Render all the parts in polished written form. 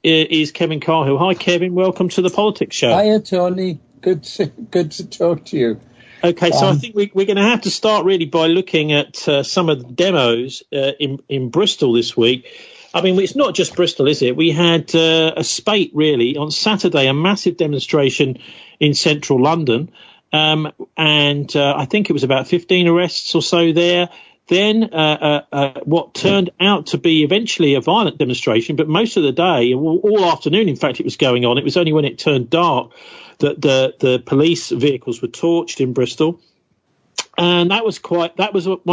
is Kevin Carhill. Hi, Kevin. Welcome to the Politics Show. Hiya, Tony. Good to talk to you. Okay, so I think we're going to have to start really by looking at some of the demos in Bristol this week. I mean, it's not just Bristol, is it? We had a spate, really. On Saturday, a massive demonstration in central London, and I think it was about 15 arrests or so there. Then what turned out to be eventually a violent demonstration, but most of the day, all afternoon, in fact, it was going on. It was only when it turned dark that the police vehicles were torched in Bristol. And one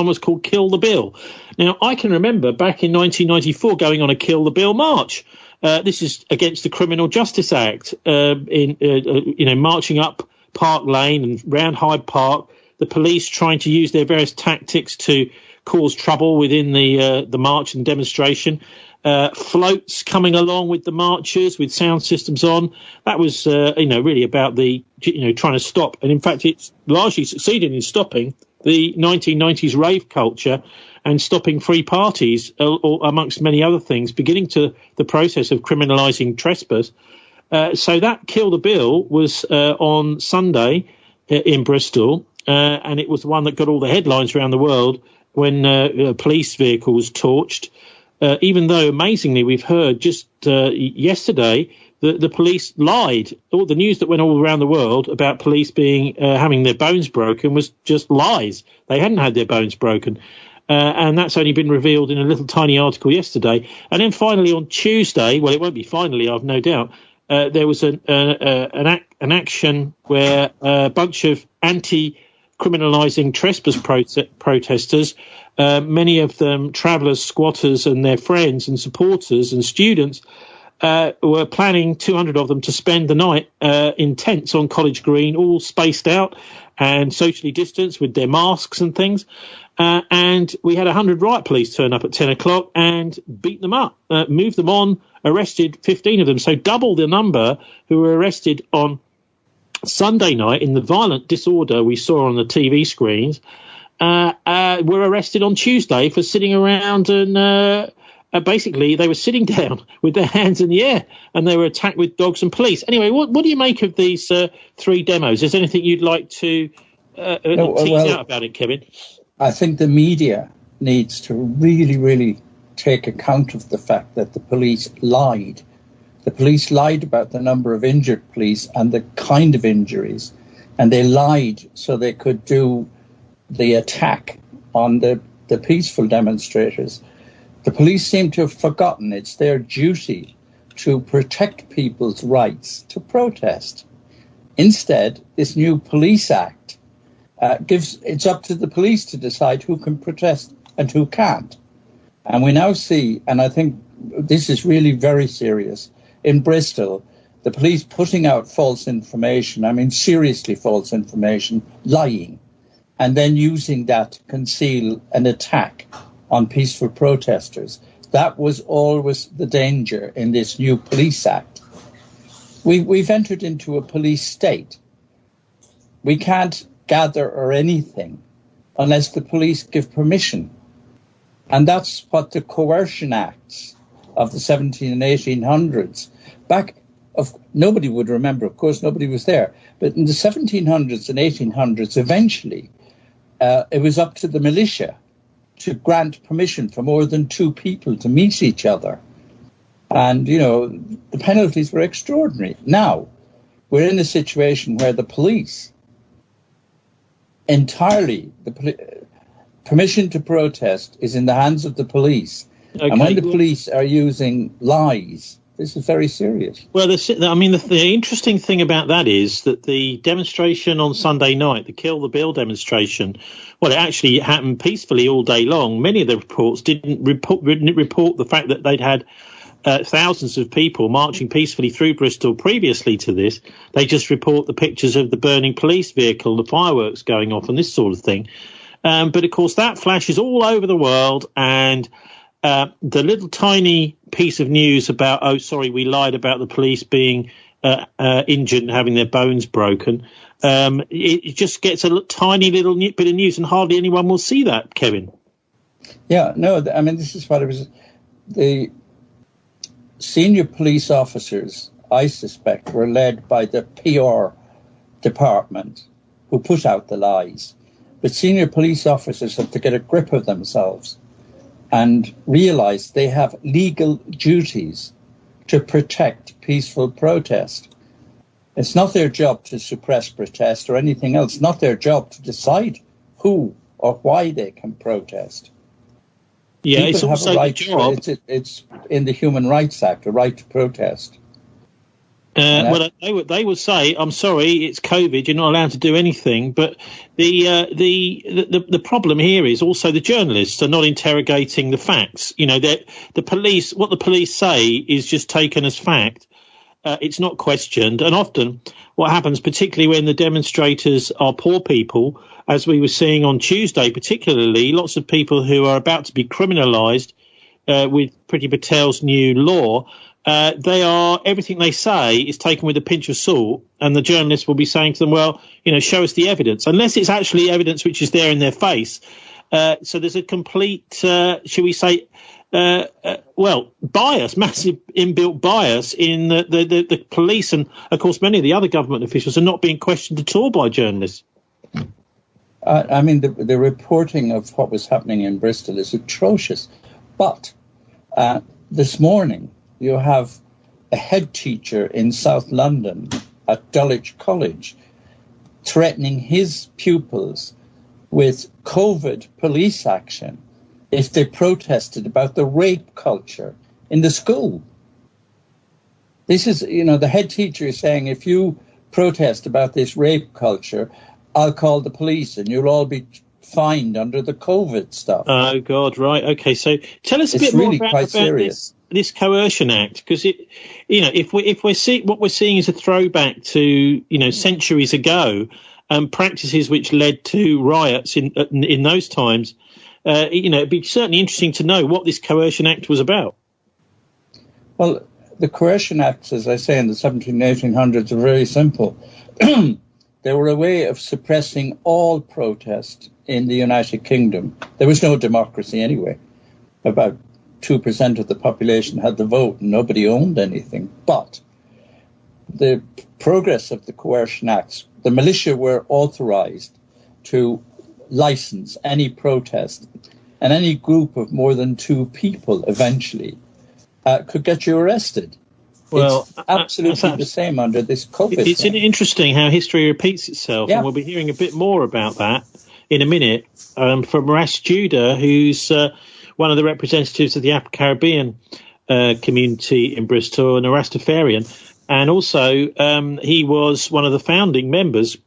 was called Kill the Bill. Now, I can remember back in 1994 going on a Kill the Bill march. This is against the Criminal Justice Act, marching up Park Lane and round Hyde Park, the police trying to use their various tactics to cause trouble within the march and demonstration. Floats coming along with the marchers with sound systems on. That was, really about trying to stop. And in fact, it's largely succeeded in stopping the 1990s rave culture and stopping free parties, amongst many other things, beginning to the process of criminalising trespass. So that Kill the Bill was on Sunday in Bristol, and it was the one that got all the headlines around the world when police vehicles torched. Even though, amazingly, we've heard just yesterday that the police lied. All the news that went all around the world about police having their bones broken was just lies. They hadn't had their bones broken. And that's only been revealed in a little tiny article yesterday. And then finally on Tuesday, well, it won't be finally, I've no doubt, there was an action where a bunch of anti-criminalising trespass protesters, many of them travellers, squatters and their friends and supporters and students, were planning, 200 of them, to spend the night in tents on College Green, all spaced out and socially distanced with their masks and things. And we had 100 riot police turn up at 10 o'clock and beat them up, moved them on, arrested 15 of them. So double the number who were arrested on Sunday night in the violent disorder we saw on the TV screens, were arrested on Tuesday for sitting around and basically they were sitting down with their hands in the air and they were attacked with dogs and police. Anyway, what do you make of these three demos? Is there anything you'd like to tease out about it, Kevin? I think the media needs to really, really take account of the fact that the police lied. The police lied about the number of injured police and the kind of injuries, and they lied so they could do the attack on the peaceful demonstrators. The police seem to have forgotten it's their duty to protect people's rights to protest. Instead, this new police act it's up to the police to decide who can protest and who can't. And we now see, and I think this is really very serious, in Bristol, the police putting out false information, I mean seriously false information, lying, and then using that to conceal an attack on peaceful protesters. That was always the danger in this new police act. We've entered into a police state. We can't gather or anything unless the police give permission. And that's what the coercion acts of the 1700s and 1800s. Nobody would remember, of course, nobody was there. But in the 1700s and 1800s, eventually, it was up to the militia to grant permission for more than two people to meet each other. And, the penalties were extraordinary. Now, we're in a situation where the police entirely, permission to protest is in the hands of the police. Okay. And when the police are using lies, this is very serious. Well, the interesting thing about that is that the demonstration on Sunday night, the Kill the Bill demonstration, well, it actually happened peacefully all day long. Many of the reports didn't report the fact that they'd had thousands of people marching peacefully through Bristol previously to this. They just report the pictures of the burning police vehicle, the fireworks going off and this sort of thing. But, of course, that flashes all over the world. And the little tiny piece of news about, we lied about the police being injured and having their bones broken. It just gets a tiny little bit of news and hardly anyone will see that, Kevin. Yeah, no, I mean, this is what it was. senior police officers, I suspect, were led by the PR department who put out the lies. But senior police officers have to get a grip of themselves and realize they have legal duties to protect peaceful protest. It's not their job to suppress protest or anything else. It's not their job to decide who or why they can protest. Yeah, People it's also right, the job. It's in the Human Rights Act, a right to protest. Well, they would say, "I'm sorry, it's COVID. You're not allowed to do anything." But the problem here is also the journalists are not interrogating the facts. You know, the police, what the police say is just taken as fact. It's not questioned, and often what happens, particularly when the demonstrators are poor people, as we were seeing on Tuesday, particularly lots of people who are about to be criminalised with Priti Patel's new law. Everything they say is taken with a pinch of salt, and the journalists will be saying to them, well, you know, show us the evidence, unless it's actually evidence which is there in their face. So there's a complete, shall we say, bias, massive inbuilt bias in the police, and of course many of the other government officials are not being questioned at all by journalists. I mean, the reporting of what was happening in Bristol is atrocious. But this morning, you have a head teacher in South London at Dulwich College threatening his pupils with COVID police action if they protested about the rape culture in the school. This is, you know, the head teacher is saying, if you protest about this rape culture, I'll call the police and you'll all be fined under the COVID stuff. Oh, God, right. OK, so tell us a bit more about this coercion act, because it, you know, if we're seeing what we're seeing is a throwback to, you know, centuries ago, practices which led to riots in those times. You know, it'd be certainly interesting to know what this coercion act was about. Well, the coercion acts, as I say, in the 1700s and 1800s are very simple. They were a way of suppressing all protest in the United Kingdom. There was no democracy anyway. About 2% of the population had the vote and nobody owned anything. But the progress of the coercion acts, the militia were authorized to license any protest, and any group of more than 2 people eventually could get you arrested. Well, it's absolutely the same under this COVID It's thing. Interesting how history repeats itself, and we'll be hearing a bit more about that in a minute from Ras Judah, who's one of the representatives of the Afro-Caribbean community in Bristol, and a Rastafarian. And also he was one of the founding members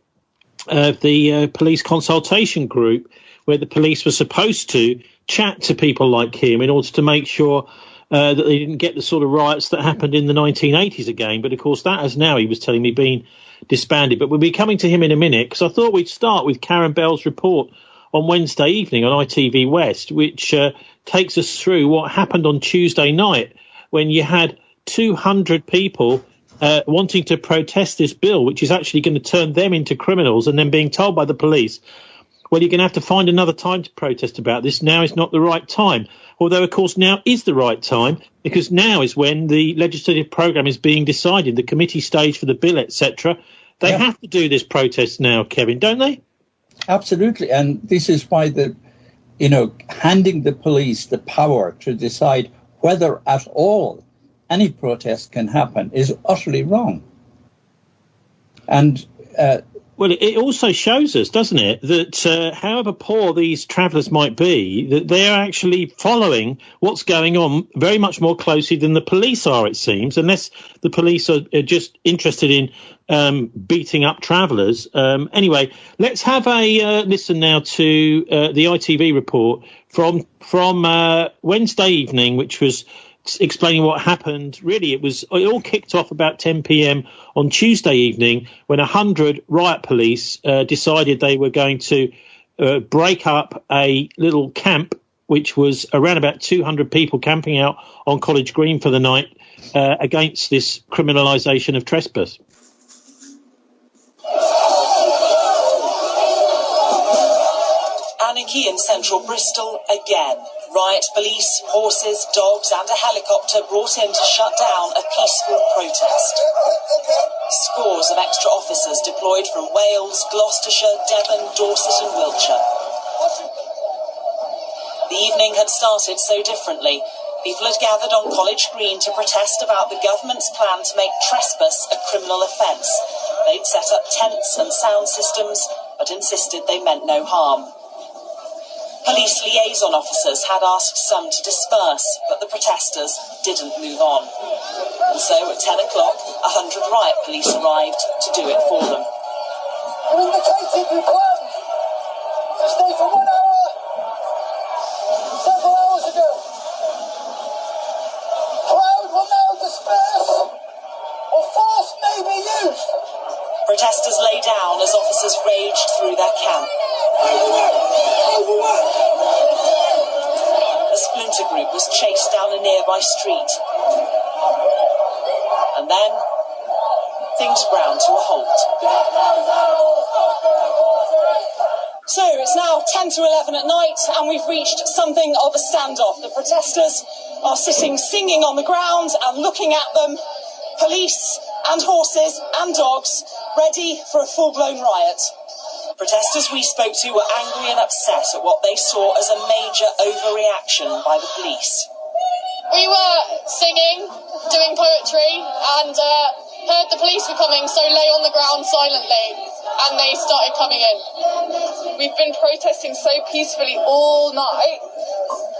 of the police consultation group, where the police were supposed to chat to people like him in order to make sure that they didn't get the sort of riots that happened in the 1980s again. But, of course, that has now, he was telling me, been disbanded. But we'll be coming to him in a minute, because I thought we'd start with Karen Bell's report on Wednesday evening on ITV West, which takes us through what happened on Tuesday night when you had 200 people wanting to protest this bill, which is actually going to turn them into criminals, and then being told by the police, well, you're going to have to find another time to protest about this. Now is not the right time. Although, of course, now is the right time, because now is when the legislative programme is being decided, the committee stage for the bill, etc. They have to do this protest now, Kevin, don't they? Absolutely. And this is why handing the police the power to decide whether at all any protest can happen is utterly wrong. And well, it also shows us, doesn't it, that however poor these travellers might be, that they are actually following what's going on very much more closely than the police are, it seems, unless the police are just interested in beating up travellers. Anyway, let's have a listen now to the ITV report from Wednesday evening, which was explaining what happened. Really, it all kicked off about 10 p.m. on Tuesday evening when 100 riot police decided they were going to break up a little camp, which was around about 200 people camping out on College Green for the night against this criminalisation of trespass. Morning key in central Bristol again. Riot police, horses, dogs and a helicopter brought in to shut down a peaceful protest. Scores of extra officers deployed from Wales, Gloucestershire, Devon, Dorset and Wiltshire. The evening had started so differently. People had gathered on College Green to protest about the government's plan to make trespass a criminal offence. They'd set up tents and sound systems, but insisted they meant no harm. Police liaison officers had asked some to disperse, but the protesters didn't move on. And so at 10 o'clock, 100 riot police arrived to do it for them. You indicated you planned to stay for 1 hour several hours ago. Crowd will now disperse, or force may be used. Protesters lay down as officers raged through their camp. A splinter group was chased down a nearby street. And then, things ground to a halt. So, it's now 10 to 11 at night, and we've reached something of a standoff. The protesters are sitting singing on the ground and looking at them. Police and horses and dogs ready for a full-blown riot. Protesters we spoke to were angry and upset at what they saw as a major overreaction by the police. We were singing, doing poetry, and heard the police were coming, so lay on the ground silently, and they started coming in. We've been protesting so peacefully all night,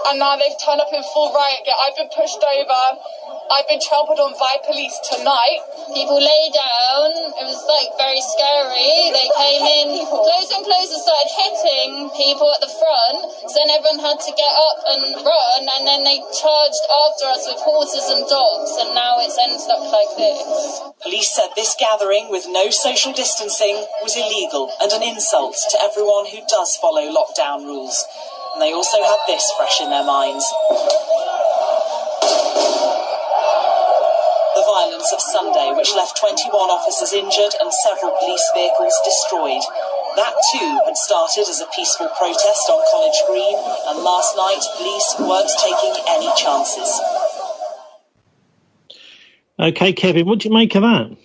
and now they've turned up in full riot gear. I've been pushed over. I've been trampled on by police tonight. People lay down. It was very scary. They came in closer and closer, started hitting people at the front. So then everyone had to get up and run, and then they charged after us with horses and dogs, and now it's ended up like this. Police said this gathering with no social distancing was illegal and an insult to everyone who does follow lockdown rules. And they also had this fresh in their minds. The violence of Sunday, which left 21 officers injured and several police vehicles destroyed. That too had started as a peaceful protest on College Green, and last night police weren't taking any chances. Okay, Kevin, what do you make of that?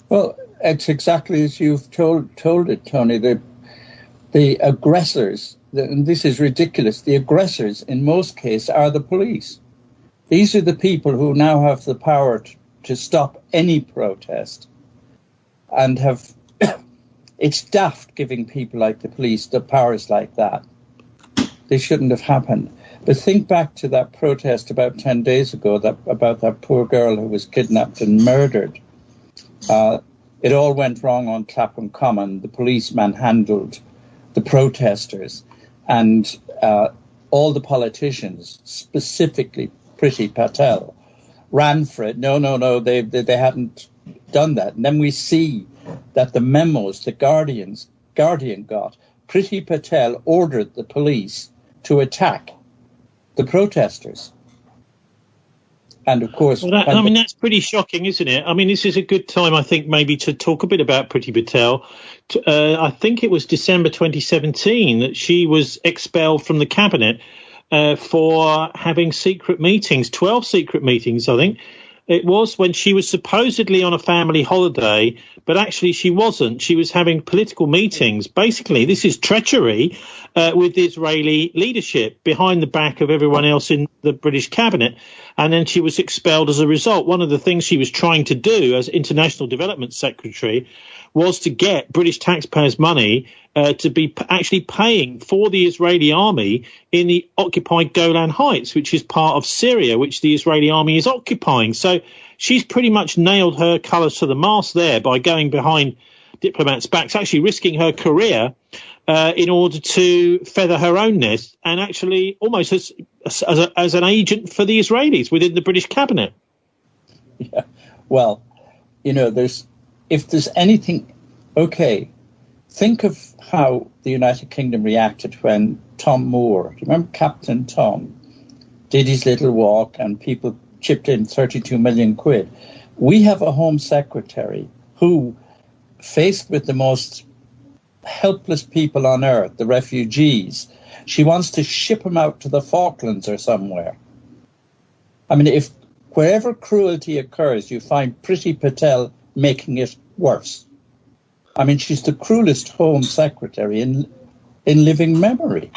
Well, it's exactly as you've told it, Tony. The aggressors, and this is ridiculous, the aggressors in most cases are the police. These are the people who now have the power to stop any protest and have... It's daft giving people like the police the powers like that. They shouldn't have happened. But think back to that protest about 10 days ago about that poor girl who was kidnapped and murdered. It all went wrong on Clapham Common. The police manhandled the protesters, and all the politicians, specifically Priti Patel, ran for it. No, they hadn't done that. And then we see that the memos the Guardian got, Priti Patel ordered the police to attack the protesters. And of course... Well, that's pretty shocking, isn't it? I mean, this is a good time, I think, maybe to talk a bit about Priti Patel. I think it was December 2017 that she was expelled from the cabinet for having secret meetings, 12 secret meetings, I think. It was when she was supposedly on a family holiday, but actually she wasn't. She was having political meetings. Basically, this is treachery with the Israeli leadership behind the back of everyone else in the British cabinet. And then she was expelled as a result. One of the things she was trying to do as International Development Secretary was to get British taxpayers' money to be actually paying for the Israeli army in the occupied Golan Heights, which is part of Syria, which the Israeli army is occupying. So she's pretty much nailed her colours to the mast there by going behind diplomats' backs, actually risking her career in order to feather her own nest, and actually almost as an agent for the Israelis within the British cabinet. Yeah. Well, if there's anything, okay, think of how the United Kingdom reacted when Tom Moore, do you remember Captain Tom, did his little walk and people chipped in 32 million quid. We have a Home Secretary who, faced with the most helpless people on earth, the refugees, She wants to ship them out to the Falklands or somewhere. I mean, if wherever cruelty occurs, you find Priti Patel making it worse. I mean, she's the cruelest Home Secretary in living memory.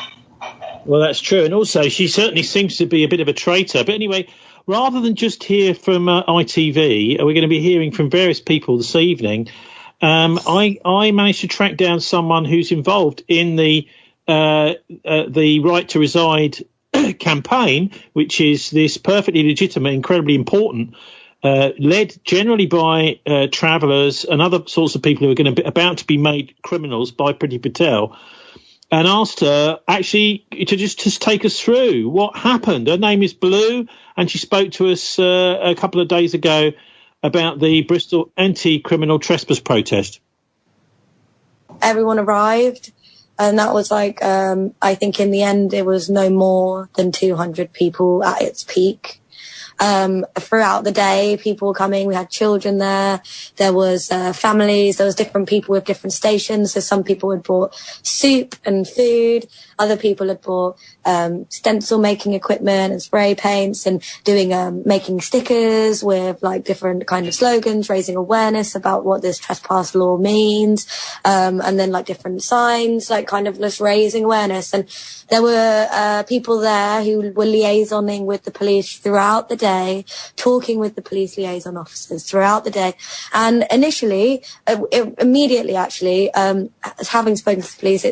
Well, that's true. And also, she certainly seems to be a bit of a traitor. But anyway, rather than just hear from ITV, we're going to be hearing from various people this evening. I managed to track down someone who's involved in the Right to Reside campaign, which is this perfectly legitimate, incredibly important, led generally by travellers and other sorts of people who are going to be about to be made criminals by Priti Patel, and asked her actually to just take us through what happened. Her name is Blue, and she spoke to us a couple of days ago about the Bristol anti-criminal trespass protest. Everyone arrived, and that was like, I think in the end it was no more than 200 people at its peak. Throughout the day, people were coming. We had children there. There was families. There was different people with different stations. So some people had brought soup and food. Other people had brought stencil making equipment and spray paints and doing making stickers with like different kind of slogans, raising awareness about what this trespass law means, and then like different signs, like kind of just raising awareness. And there were people there who were liaisoning with the police throughout the day, talking with the police liaison officers throughout the day. And initially, immediately actually, having spoken to the police,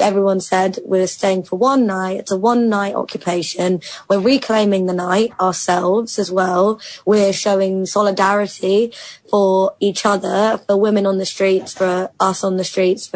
everyone said we're staying for one night. It's a one-night occupation. We're reclaiming the night ourselves as well. We're showing solidarity for each other, for women on the streets, for us on the streets,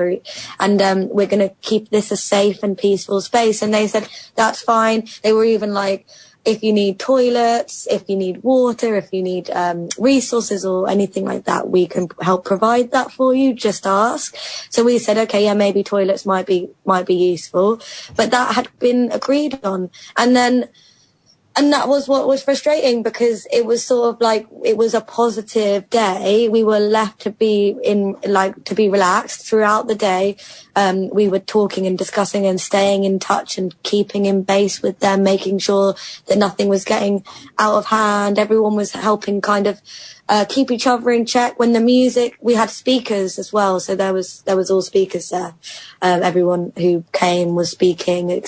and we're going to keep this a safe and peaceful space. And they said, that's fine. They were even like, if you need toilets, if you need water, if you need resources or anything like that, we can help provide that for you. Just ask. So we said, okay, yeah, maybe toilets might be useful, but that had been agreed on. And that was what was frustrating, because it was sort of like, it was a positive day. We were left to be relaxed throughout the day. We were talking and discussing and staying in touch and keeping in base with them, making sure that nothing was getting out of hand. Everyone was helping kind of keep each other in check. When the music, we had speakers as well, so there was all speakers there. Everyone who came was speaking,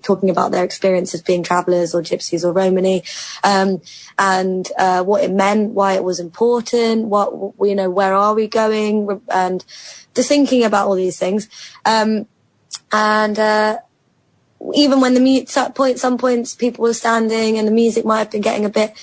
talking about their experiences being travellers or gypsies or Romani, and what it meant, why it was important, where are we going, and just thinking about all these things. And even when some points people were standing and the music might have been getting a bit,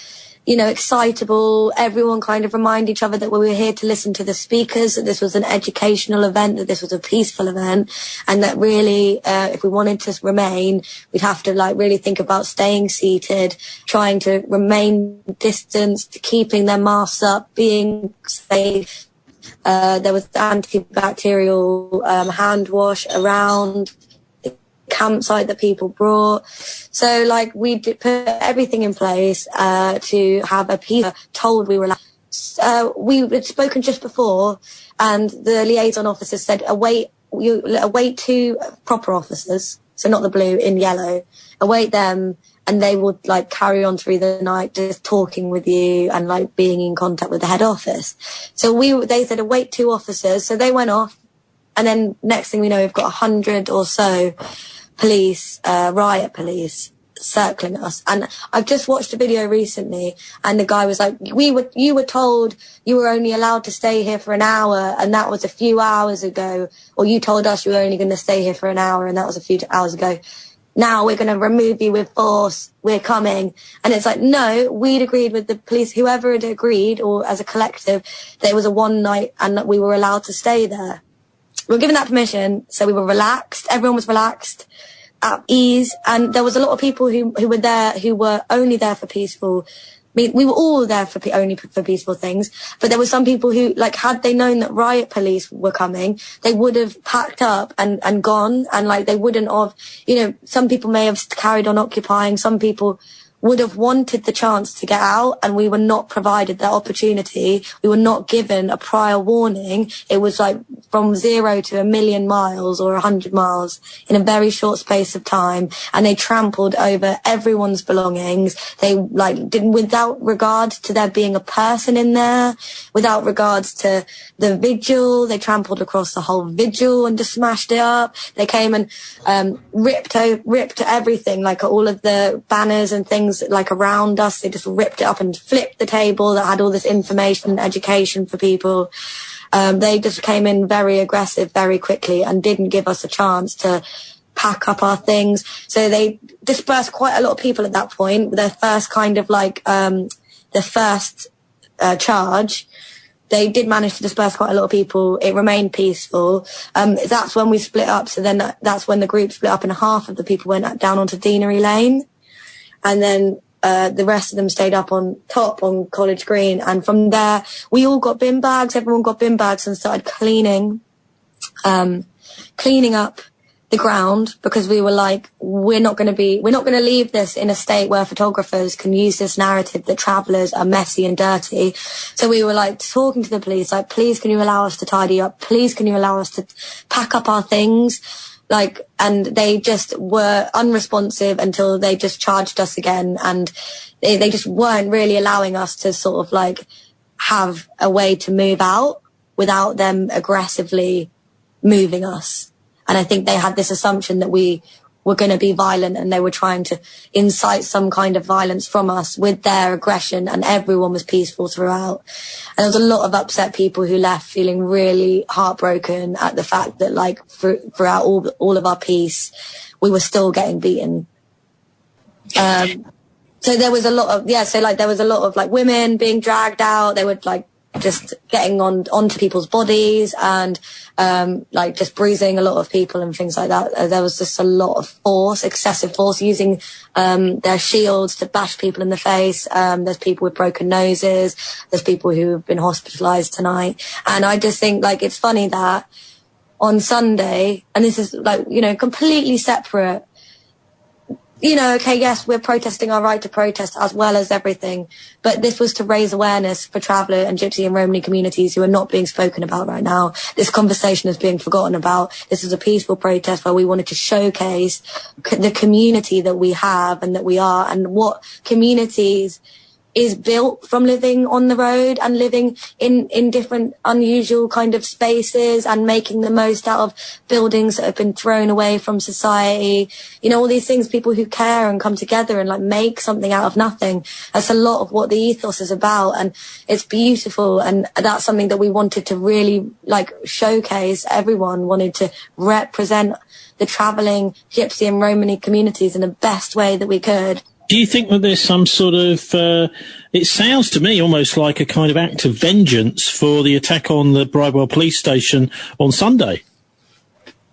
excitable, everyone kind of remind each other that we were here to listen to the speakers, that this was an educational event, that this was a peaceful event, and that really, if we wanted to remain, we'd have to really think about staying seated, trying to remain distanced, keeping their masks up, being safe. There was antibacterial hand wash around the campsite that people brought. So we put everything in place to have a peace. Told we were we had spoken just before, and the liaison officer said await two proper officers, so not the blue, in yellow, await them, and they would carry on through the night just talking with you and being in contact with the head office. So they said await two officers, so they went off, and then next thing we know, we've got 100 or so police, riot police, circling us. And I've just watched a video recently, and the guy was like, you were told you were only allowed to stay here for an hour, and that was a few hours ago, or you told us you were only going to stay here for an hour, and that was a few hours ago. Now we're going to remove you with force. We're coming. And it's no, we'd agreed with the police, whoever had agreed, or as a collective, that it was a one night and that we were allowed to stay there. We were given that permission, so we were relaxed. Everyone was relaxed, at ease, and there was a lot of people who were there who were only there for peaceful. I mean, we were all there only for peaceful things, but there were some people who, had they known that riot police were coming, they would have packed up and gone, and they wouldn't have, some people may have carried on occupying, some people would have wanted the chance to get out, and we were not provided that opportunity. We were not given a prior warning. It was like from 0 to 1,000,000 miles or 100 miles in a very short space of time, and they trampled over everyone's belongings. They didn't, without regard to there being a person in there, without regards to the vigil. They trampled across the whole vigil and just smashed it up. They came and ripped everything, like all of the banners and things like around us. They just ripped it up and flipped the table that had all this information and education for people. They just came in very aggressive very quickly and didn't give us a chance to pack up our things. So they dispersed quite a lot of people at that point. Their first kind of charge, they did manage to disperse quite a lot of people. It remained peaceful. That's when we split up. So then that's when the group split up, and half of the people went down onto Deanery Lane. And then the rest of them stayed up on top on College Green. And from there, we all got bin bags. Everyone got bin bags and started cleaning up the ground, because we were like, we're not going to leave this in a state where photographers can use this narrative that travellers are messy and dirty. So we were like talking to the police, like, please can you allow us to tidy up? Please can you allow us to pack up our things? And they just were unresponsive until they just charged us again. And they just weren't really allowing us to sort of have a way to move out without them aggressively moving us. And I think they had this assumption that we were going to be violent, and they were trying to incite some kind of violence from us with their aggression, and everyone was peaceful throughout. And there was a lot of upset people who left feeling really heartbroken at the fact that throughout all of our peace, we were still getting beaten. So there was a lot of, there was a lot of women being dragged out. They were just getting onto people's bodies and just bruising a lot of people and things like that. There was just a lot of force, excessive force, using their shields to bash people in the face. There's people with broken noses. There's people who have been hospitalized tonight. And I just think it's funny that on Sunday, and this is completely separate, okay, yes, we're protesting our right to protest as well as everything, but this was to raise awareness for traveller and Gypsy and Romani communities who are not being spoken about right now. This conversation is being forgotten about. This is a peaceful protest where we wanted to showcase the community that we have and that we are, and what communities is built from living on the road and living in different unusual kind of spaces and making the most out of buildings that have been thrown away from society. All these things, people who care and come together and make something out of nothing. That's a lot of what the ethos is about, and it's beautiful. And that's something that we wanted to really showcase. Everyone wanted to represent the travelling Gypsy and Romani communities in the best way that we could. Do you think that there's some sort of, it sounds to me almost like a kind of act of vengeance for the attack on the Bridewell police station on Sunday?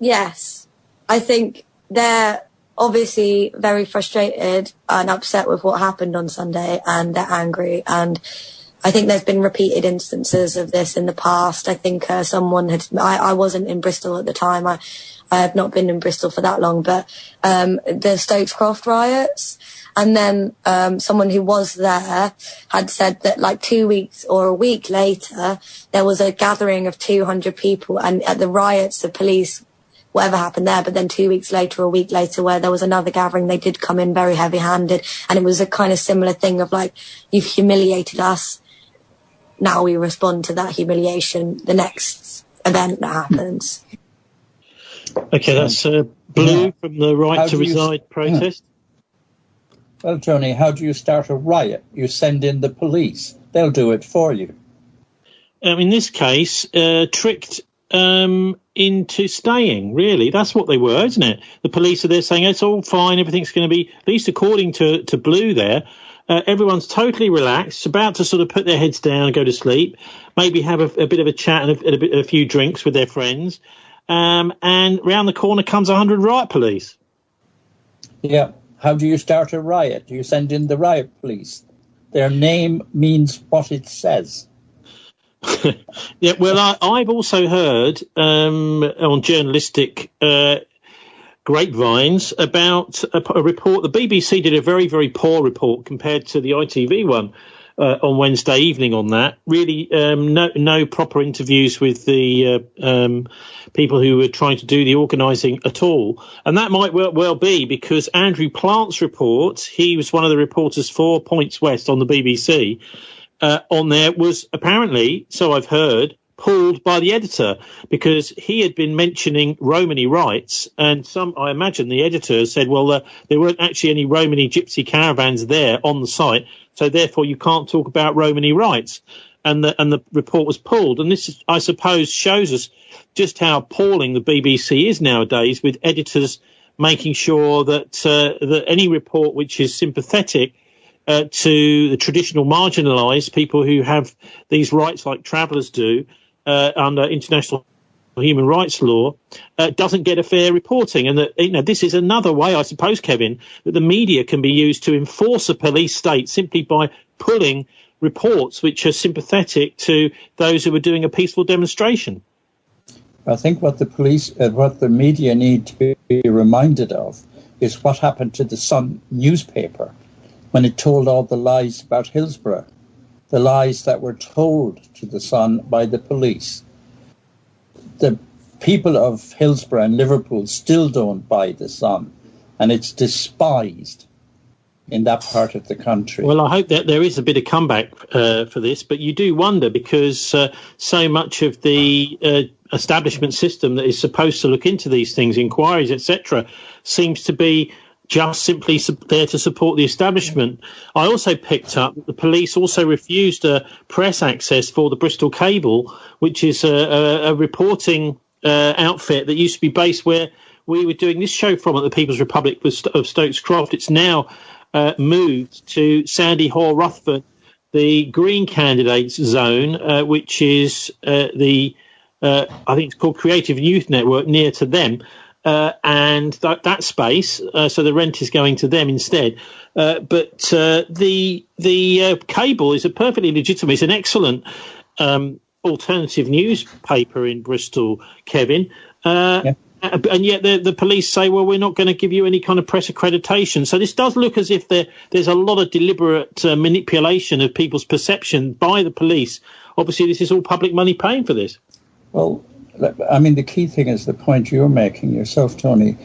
Yes. I think they're obviously very frustrated and upset with what happened on Sunday, and they're angry. And I think there's been repeated instances of this in the past. I think I wasn't in Bristol at the time. I have not been in Bristol for that long, but the Stokes Croft riots. And then someone who was there had said that 2 weeks or a week later, there was a gathering of 200 people, and at the riots, the police, whatever happened there, but then 2 weeks later, a week later, where there was another gathering, they did come in very heavy-handed, and it was a kind of similar thing of you've humiliated us, now we respond to that humiliation the next event that happens. Okay, that's Blue from the Right to Reside protest. Well, Tony, how do you start a riot? You send in the police. They'll do it for you. In this case, tricked into staying, really. That's what they were, isn't it? The police are there saying it's all fine, everything's going to be, at least according to Blue there, everyone's totally relaxed, about to sort of put their heads down and go to sleep, maybe have a bit of a chat and a few drinks with their friends. And round the corner comes 100 riot police. Yeah. How do you start a riot? You send in the riot police. Their name means what it says. Yeah, well, I've also heard on journalistic grapevines about a report. The BBC did a very, very poor report compared to the ITV one on Wednesday evening on that. Really, no proper interviews with the people who were trying to do the organising at all. And that might well be because Andrew Plant's report, he was one of the reporters for Points West on the BBC, on there was apparently, so I've heard, pulled by the editor because he had been mentioning Romani rights, and I imagine the editor said, well, there weren't actually any Romani gypsy caravans there on the site, so therefore you can't talk about Romani rights, and the report was pulled. And this, I suppose, shows us just how appalling the BBC is nowadays, with editors making sure that any report which is sympathetic to the traditional marginalised people who have these rights like travellers do, under international human rights law, doesn't get a fair reporting. And that, this is another way, I suppose, Kevin, that the media can be used to enforce a police state simply by pulling reports which are sympathetic to those who are doing a peaceful demonstration. I think what the media need to be reminded of is what happened to the Sun newspaper when it told all the lies about Hillsborough. The lies that were told to the Sun by the police. The people of Hillsborough and Liverpool still don't buy the Sun, and it's despised in that part of the country. Well, I hope that there is a bit of comeback for this, but you do wonder because so much of the establishment system that is supposed to look into these things, inquiries, etc., seems to be just simply there to support the establishment. I also picked up that the police also refused press access for the Bristol Cable, which is a reporting outfit that used to be based where we were doing this show from at the People's Republic of Stokes Croft. It's now moved to Sandy Hall, Rutherford, the Green Candidates Zone, which is I think it's called Creative Youth Network, near to them. And that space, so the rent is going to them instead. But the Cable is a perfectly legitimate, it's an excellent alternative newspaper in Bristol, Kevin. Yeah. And yet the police say, well, we're not going to give you any kind of press accreditation. So this does look as if there's a lot of deliberate manipulation of people's perception by the police. Obviously, this is all public money paying for this. Well, I mean, the key thing is the point you're making yourself, Tony.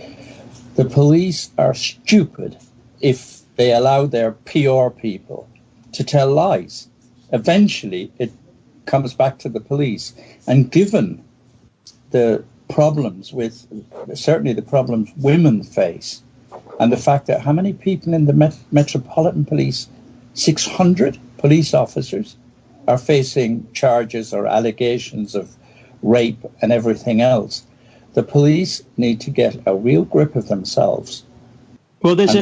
The police are stupid if they allow their PR people to tell lies. Eventually, it comes back to the police. And given the problems certainly the problems women face, and the fact that how many people in the Metropolitan Police, 600 police officers, are facing charges or allegations of rape and everything else. The police need to get a real grip of themselves. Well, there's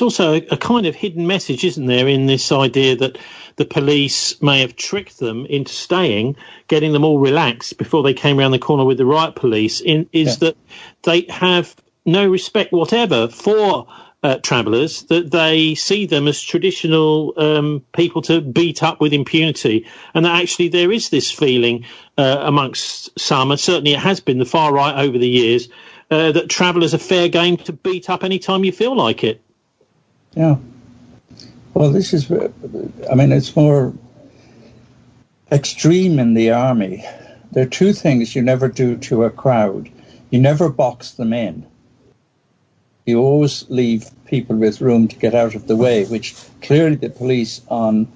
also a kind of hidden message, isn't there, in this idea that the police may have tricked them into staying, getting them all relaxed before they came around the corner with the riot police, that they have no respect whatever for travellers, that they see them as traditional people to beat up with impunity, and that actually there is this feeling amongst some, and certainly it has been the far right over the years, that travellers are fair game to beat up any time you feel like it. Yeah. Well, this is, I mean, it's more extreme in the army. There are two things you never do to a crowd. You never box them in. You always leave people with room to get out of the way, which clearly the police on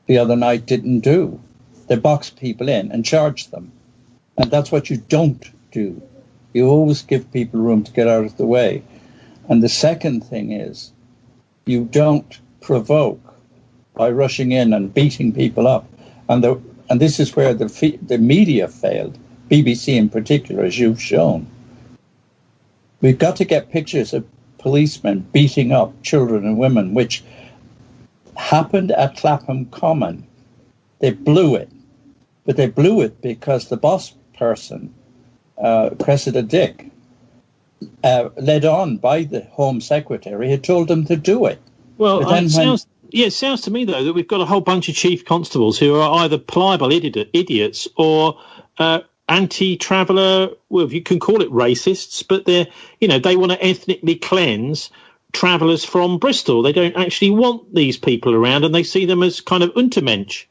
the other night didn't do. They boxed people in and charged them. And that's what you don't do. You always give people room to get out of the way. And the second thing is, you don't provoke by rushing in and beating people up. And this is where the media failed, BBC in particular, as you've shown. We've got to get pictures of policemen beating up children and women, which happened at Clapham Common. They blew it. But they blew it because the boss person, Cressida Dick, led on by the Home Secretary, had told them to do it. Well, it sounds to me, though, that we've got a whole bunch of chief constables who are either pliable idiots or anti-traveller, well, you can call it racists, but they want to ethnically cleanse travellers from Bristol. They don't actually want these people around, and they see them as kind of Untermensch.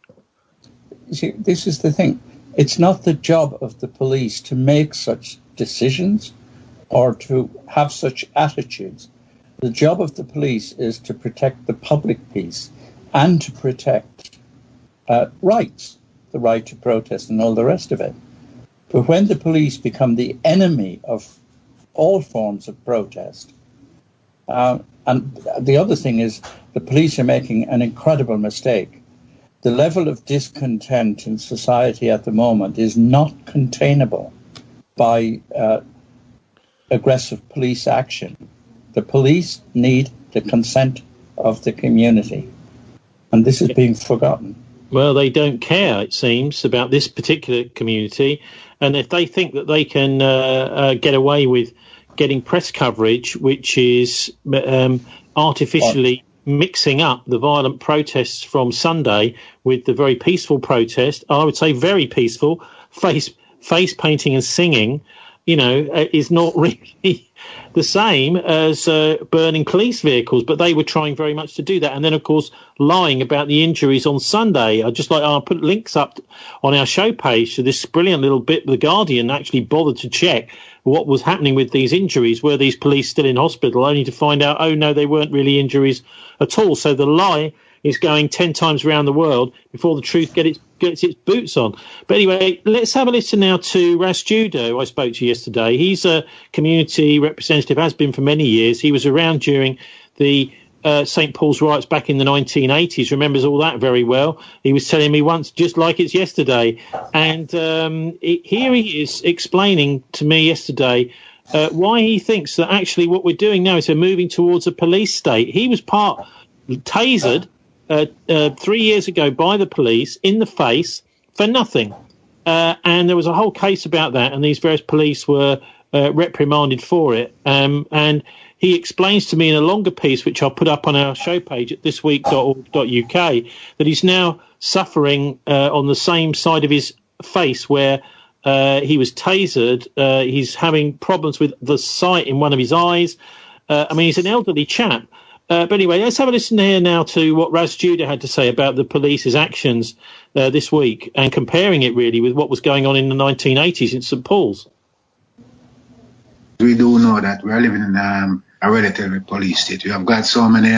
See, this is the thing. It's not the job of the police to make such decisions or to have such attitudes. The job of the police is to protect the public peace and to protect rights, the right to protest and all the rest of it. But when the police become the enemy of all forms of protest, and the other thing is the police are making an incredible mistake. The level of discontent in society at the moment is not containable by aggressive police action. The police need the consent of the community, and this is being forgotten. Well, they don't care, it seems, about this particular community, and if they think that they can get away with getting press coverage, which is artificially mixing up the violent protests from Sunday with the very peaceful protest, I would say very peaceful, face painting and singing, is not really the same as burning police vehicles, but they were trying very much to do that. And then, of course, lying about the injuries on Sunday. I'll put links up on our show page to this brilliant little bit. The Guardian actually bothered to check what was happening with these injuries. Were these police still in hospital, only to find out, oh, no, they weren't really injuries at all. So the lie is going 10 times around the world before the truth gets its boots on. But anyway, let's have a listen now to Ras Judah, who I spoke to yesterday. He's a community representative, has been for many years. He was around during the St. Paul's riots back in the 1980s, remembers all that very well. He was telling me once, just like it's yesterday. And here he is explaining to me yesterday why he thinks that actually what we're doing now is we're moving towards a police state. He was tasered 3 years ago by the police in the face for nothing. And there was a whole case about that, and these various police were reprimanded for it. And he explains to me in a longer piece, which I'll put up on our show page at thisweek.org.uk, that he's now suffering on the same side of his face where he was tasered. He's having problems with the sight in one of his eyes. He's an elderly chap. But anyway, let's have a listen here now to what Ras Judah had to say about the police's actions this week and comparing it really with what was going on in the 1980s in St. Paul's. We do know that we're living in a relatively police state. We have got so many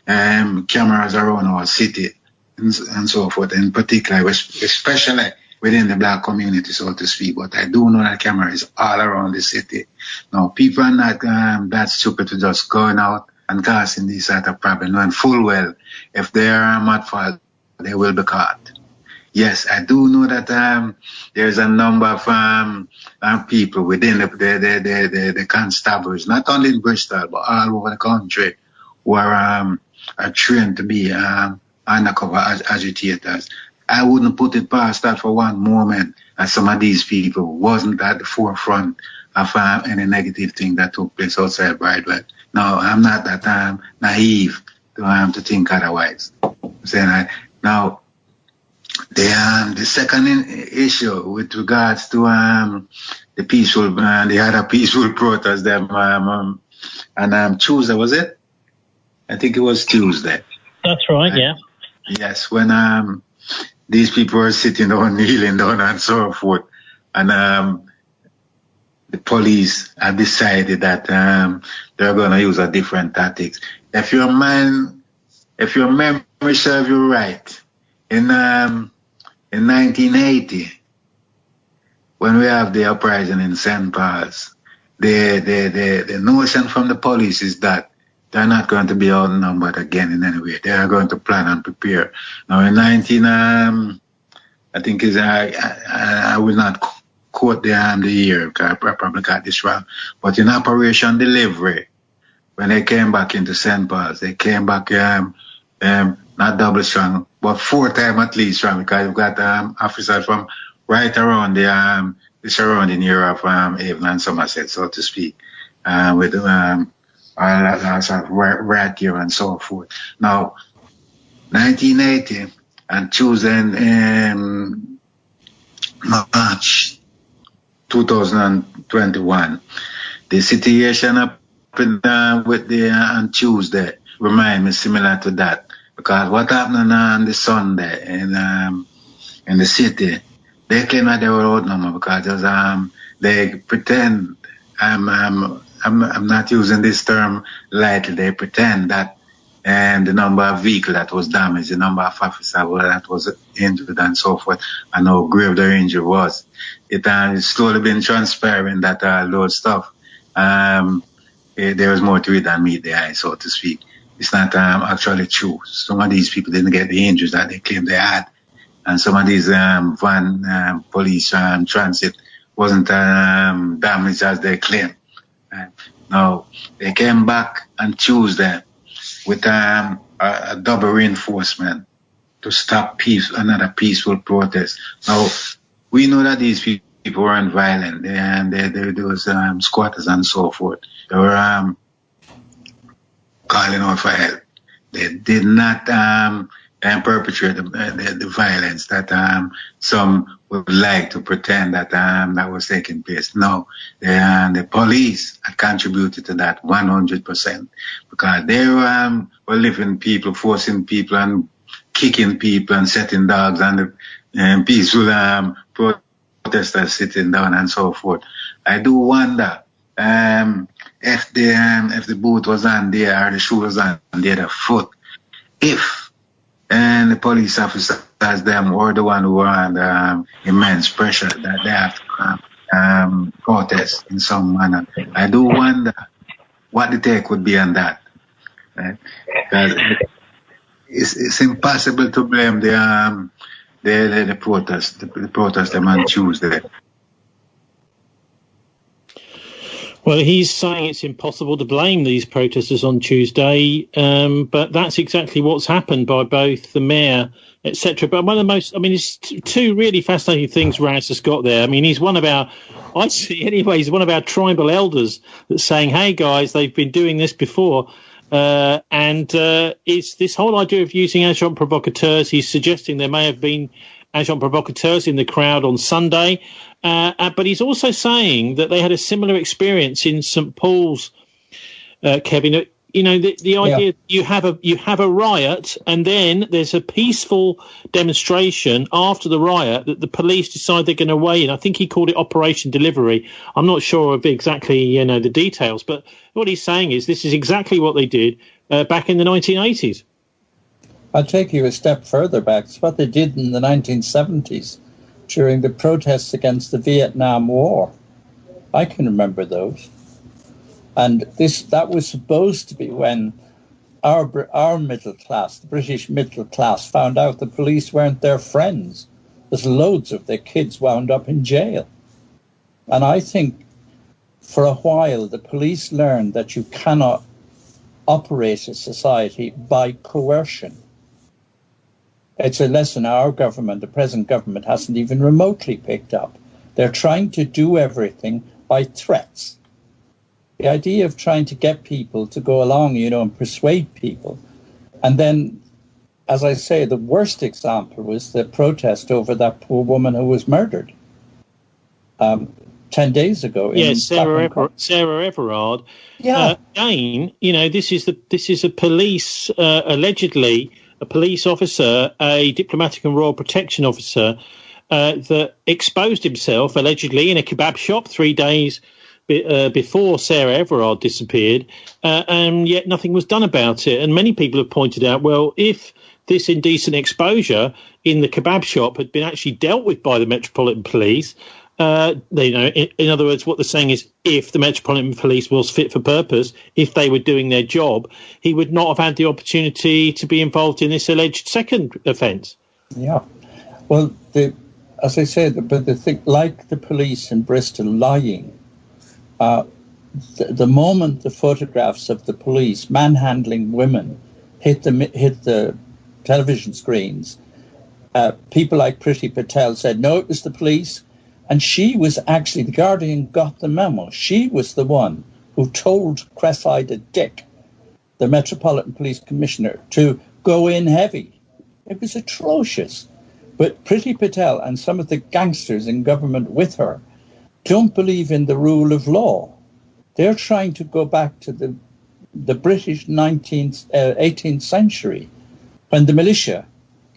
cameras around our city and so forth, in particular, especially within the black community, so to speak. But I do know that camera is all around the city. Now, people are not that stupid to just going out and causing these sort of problems, knowing full well if they are at fault, they will be caught. Yes, I do know that there's a number of people within the constables, not only in Bristol, but all over the country, who are trained to be undercover agitators. I wouldn't put it past that for one moment, as some of these people wasn't at the forefront of any negative thing that took place outside Bridewell. No, I'm not that naive to think otherwise. Now, the second issue with regards to the other peaceful protests, and Tuesday, was it? I think it was Tuesday. That's right, yeah. Yes, when these people were sitting down, kneeling down, and so forth, and the police have decided that they're going to use a different tactics. If your memory serves you right, in 1980, when we have the uprising in St. Paul's, the notion from the police is that they're not going to be outnumbered again in any way. They are going to plan and prepare. Now, in I think I will not quote the year, because I probably got this wrong, but in Operation Delivery, when they came back into St. Paul's, they came back not double strong, but 4 times at least strong, because you've got officers from right around the surrounding area of Avon and Somerset, so to speak, with lots of rat gear and so forth. Now, 1980 and Tuesday in March 2021. The situation happened with on Tuesday remind me similar to that, because what happened on the Sunday in the city, they claim that they were road number because they pretend, I'm not using this term lightly, they pretend that the number of vehicles that was damaged, the number of officers that was injured and so forth, and how grave their injury was. It's slowly been transparent that those stuff, there was more to it than meet the eye, so to speak. It's not actually true. Some of these people didn't get the injuries that they claimed they had. And some of these van police transit wasn't damaged as they claim. Now, they came back on Tuesday with a double reinforcement to stop another peaceful protest. Now, we know that these people weren't violent. There was squatters and so forth. They were calling out for help. They did not perpetrate the violence that some would like to pretend that that was taking place. No, the police had contributed to that 100%, because they were living people, forcing people and kicking people and setting dogs and the peaceful protesters sitting down and so forth. I do wonder if the boot was on there or the shoe was on the other foot, if the police officers, them were the one who were under immense pressure that they have to protest in some manner. I do wonder what the take would be on that. Right? Because it's impossible to blame the protest them on Tuesday. Well, he's saying it's impossible to blame these protesters on Tuesday, but that's exactly what's happened by both the mayor, etc. But one of the most, it's two really fascinating things Raz has got there. He's one of our, I see anyway, he's one of our tribal elders that's saying, hey guys, they've been doing this before. And it's this whole idea of using agent provocateurs. He's suggesting there may have been agent provocateurs in the crowd on Sunday. But he's also saying that they had a similar experience in St. Paul's, Kevin. The idea you have a riot and then there's a peaceful demonstration after the riot that the police decide they're going to weigh in. I think he called it Operation Delivery. I'm not sure of exactly the details, but what he's saying is this is exactly what they did back in the 1980s. I'll take you a step further back. It's what they did in the 1970s. During the protests against the Vietnam War. I can remember those. And that was supposed to be when our middle class, the British middle class, found out the police weren't their friends. There's loads of their kids wound up in jail. And I think for a while the police learned that you cannot operate a society by coercion. It's a lesson our government, the present government, hasn't even remotely picked up. They're trying to do everything by threats. The idea of trying to get people to go along, and persuade people. And then, as I say, the worst example was the protest over that poor woman who was murdered 10 days ago. Sarah Everard. Yeah. Again, this is a police, allegedly, a police officer, a diplomatic and royal protection officer, that exposed himself allegedly in a kebab shop 3 days before Sarah Everard disappeared, and yet nothing was done about it. And many people have pointed out, well, if this indecent exposure in the kebab shop had been actually dealt with by the Metropolitan Police, in other words, what they're saying is if the Metropolitan Police was fit for purpose, if they were doing their job, he would not have had the opportunity to be involved in this alleged second offence. Yeah. Well, as I said, but the thing, like the police in Bristol lying, the moment the photographs of the police manhandling women hit the television screens, people like Priti Patel said, no, it was the police. And she was actually, the Guardian got the memo. She was the one who told Cressida Dick, the Metropolitan Police Commissioner, to go in heavy. It was atrocious. But Priti Patel and some of the gangsters in government with her don't believe in the rule of law. They're trying to go back to the British 18th century, when the militia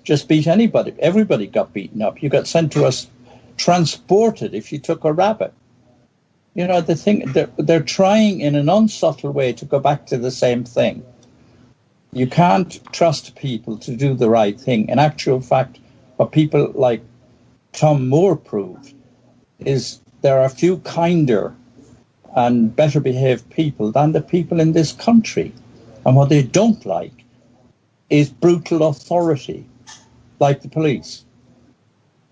just beat anybody. Everybody got beaten up. You got sent to us, transported if you took a rabbit. You know, the thing, they're trying in an unsubtle way to go back to the same thing. You can't trust people to do the right thing. In actual fact, what people like Tom Moore proved is there are few kinder and better behaved people than the people in this country. And what they don't like is brutal authority, like the police.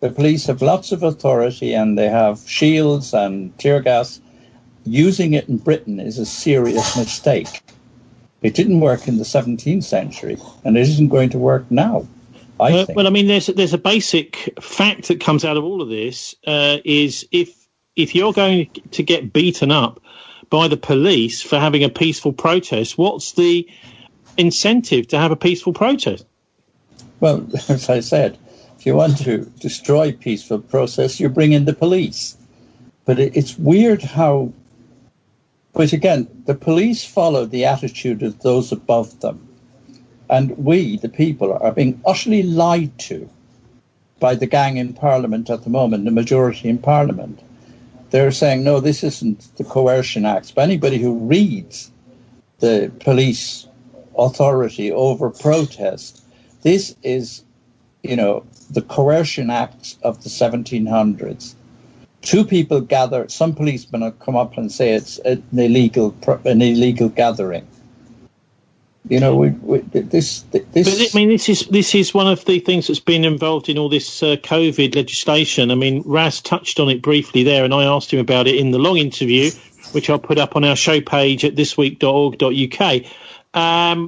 The police have lots of authority and they have shields and tear gas. Using it in Britain is a serious mistake. It didn't work in the 17th century and it isn't going to work now, I think. Well, I mean, there's a basic fact that comes out of all of this, is if you're going to get beaten up by the police for having a peaceful protest, what's the incentive to have a peaceful protest? Well, as I said, if you want to destroy peaceful process, you bring in the police. But it's weird how, but again, the police follow the attitude of those above them. And we, the people, are being utterly lied to by the gang in Parliament at the moment, the majority in Parliament. They're saying, no, this isn't the Coercion Acts. But anybody who reads the police authority over protest, this is, you know, the Coercion Acts of the 1700s. Two people gather, some policemen will come up and say it's an illegal gathering. You know, this. But I mean, this is one of the things that's been involved in all this COVID legislation. I mean, Raz touched on it briefly there, and I asked him about it in the long interview, which I'll put up on our show page at thisweek.org.uk.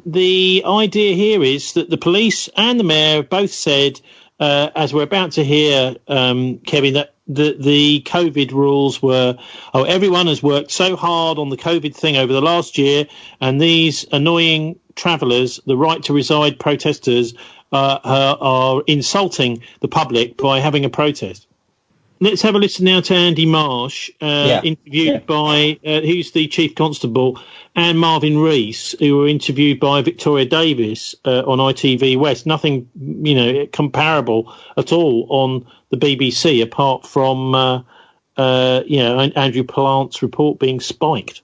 The idea here is that the police and the mayor both said, as we're about to hear, Kevin, that the COVID rules were, everyone has worked so hard on the COVID thing over the last year, and these annoying travellers, the right to reside protesters, are insulting the public by having a protest. Let's have a listen now to Andy Marsh, interviewed by, who's the Chief Constable, and Marvin Rees, who were interviewed by Victoria Davis on ITV West. Nothing, you know, comparable at all on the BBC, apart from, Andrew Pallant's report being spiked.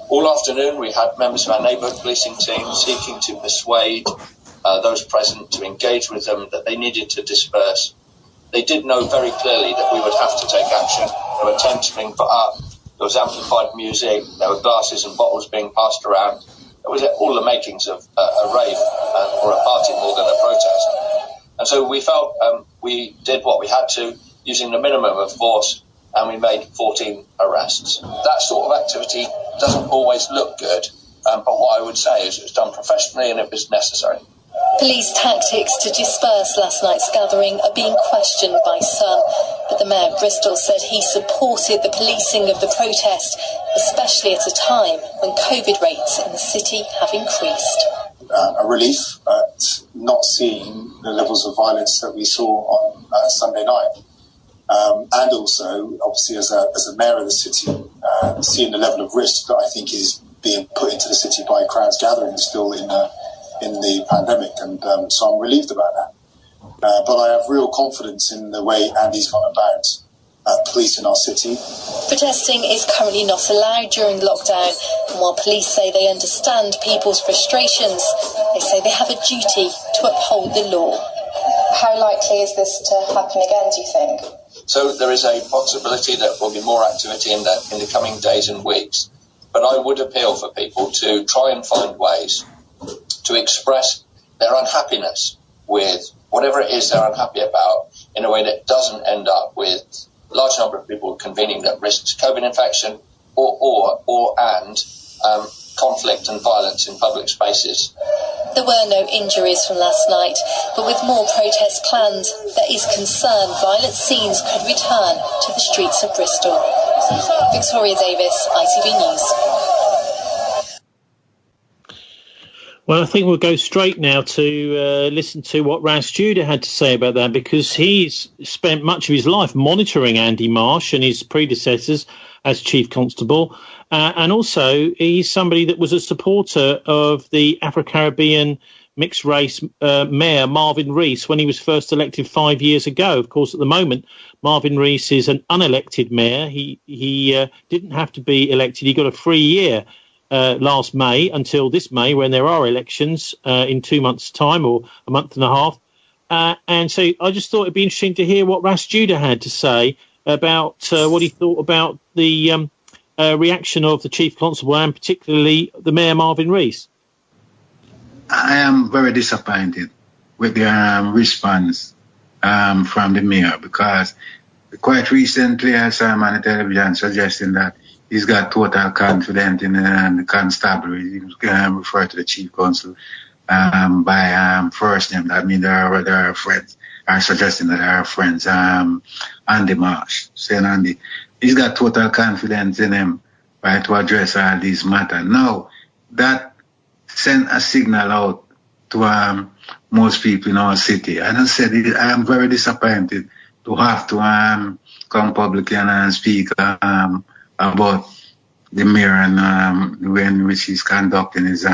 All afternoon, we had members of our neighbourhood policing team seeking to persuade those present to engage with them that they needed to disperse. They did know very clearly that we would have to take action. There were tents being put up, there was amplified music, there were glasses and bottles being passed around. It was all the makings of a rave or a party more than a protest. And so we felt we did what we had to, using the minimum of force, and we made 14 arrests. That sort of activity doesn't always look good, but what I would say is it was done professionally and it was necessary. Police tactics to disperse last night's gathering are being questioned by some, but the Mayor of Bristol said he supported the policing of the protest, especially at a time when COVID rates in the city have increased. A relief at not seeing the levels of violence that we saw on Sunday night. And also, obviously, as a mayor of the city, seeing the level of risk that I think is being put into the city by crowds gathering still in the pandemic, and so I'm relieved about that. But I have real confidence in the way Andy's gone about policing our city. Protesting is currently not allowed during lockdown, and while police say they understand people's frustrations, they say they have a duty to uphold the law. How likely is this to happen again, do you think? So there is a possibility that there will be more activity in the coming days and weeks. But I would appeal for people to try and find ways to express their unhappiness with whatever it is they're unhappy about in a way that doesn't end up with a large number of people convening that risks COVID infection or conflict and violence in public spaces. There were no injuries from last night, but with more protests planned, there is concern violent scenes could return to the streets of Bristol. Victoria Davis, ITV News. Well, I think we'll go straight now to listen to what Ras Judah had to say about that, because he's spent much of his life monitoring Andy Marsh and his predecessors as Chief Constable. And also, he's somebody that was a supporter of the Afro-Caribbean mixed-race mayor, Marvin Rees, when he was first elected 5 years ago. Of course, at the moment, Marvin Rees is an unelected mayor. He didn't have to be elected. He got a free year last May until this May, when there are elections in 2 months' time, or a month and a half. And so I just thought it'd be interesting to hear what Ras Judah had to say about what he thought about the reaction of the Chief Constable and particularly the Mayor Marvin Rees. I am very disappointed with the response from the mayor, because quite recently I saw him on the television suggesting that he's got total confidence in the constabulary. He referred to the chief constable by first name. That means they are friends. Are suggesting that they are friends. Andy Marsh, saying Andy, he's got total confidence in him, right, to address all these matters. Now, that sent a signal out to most people in our city. And I said, I am very disappointed to have to come publicly and speak about the mayor and the way in which he's conducting his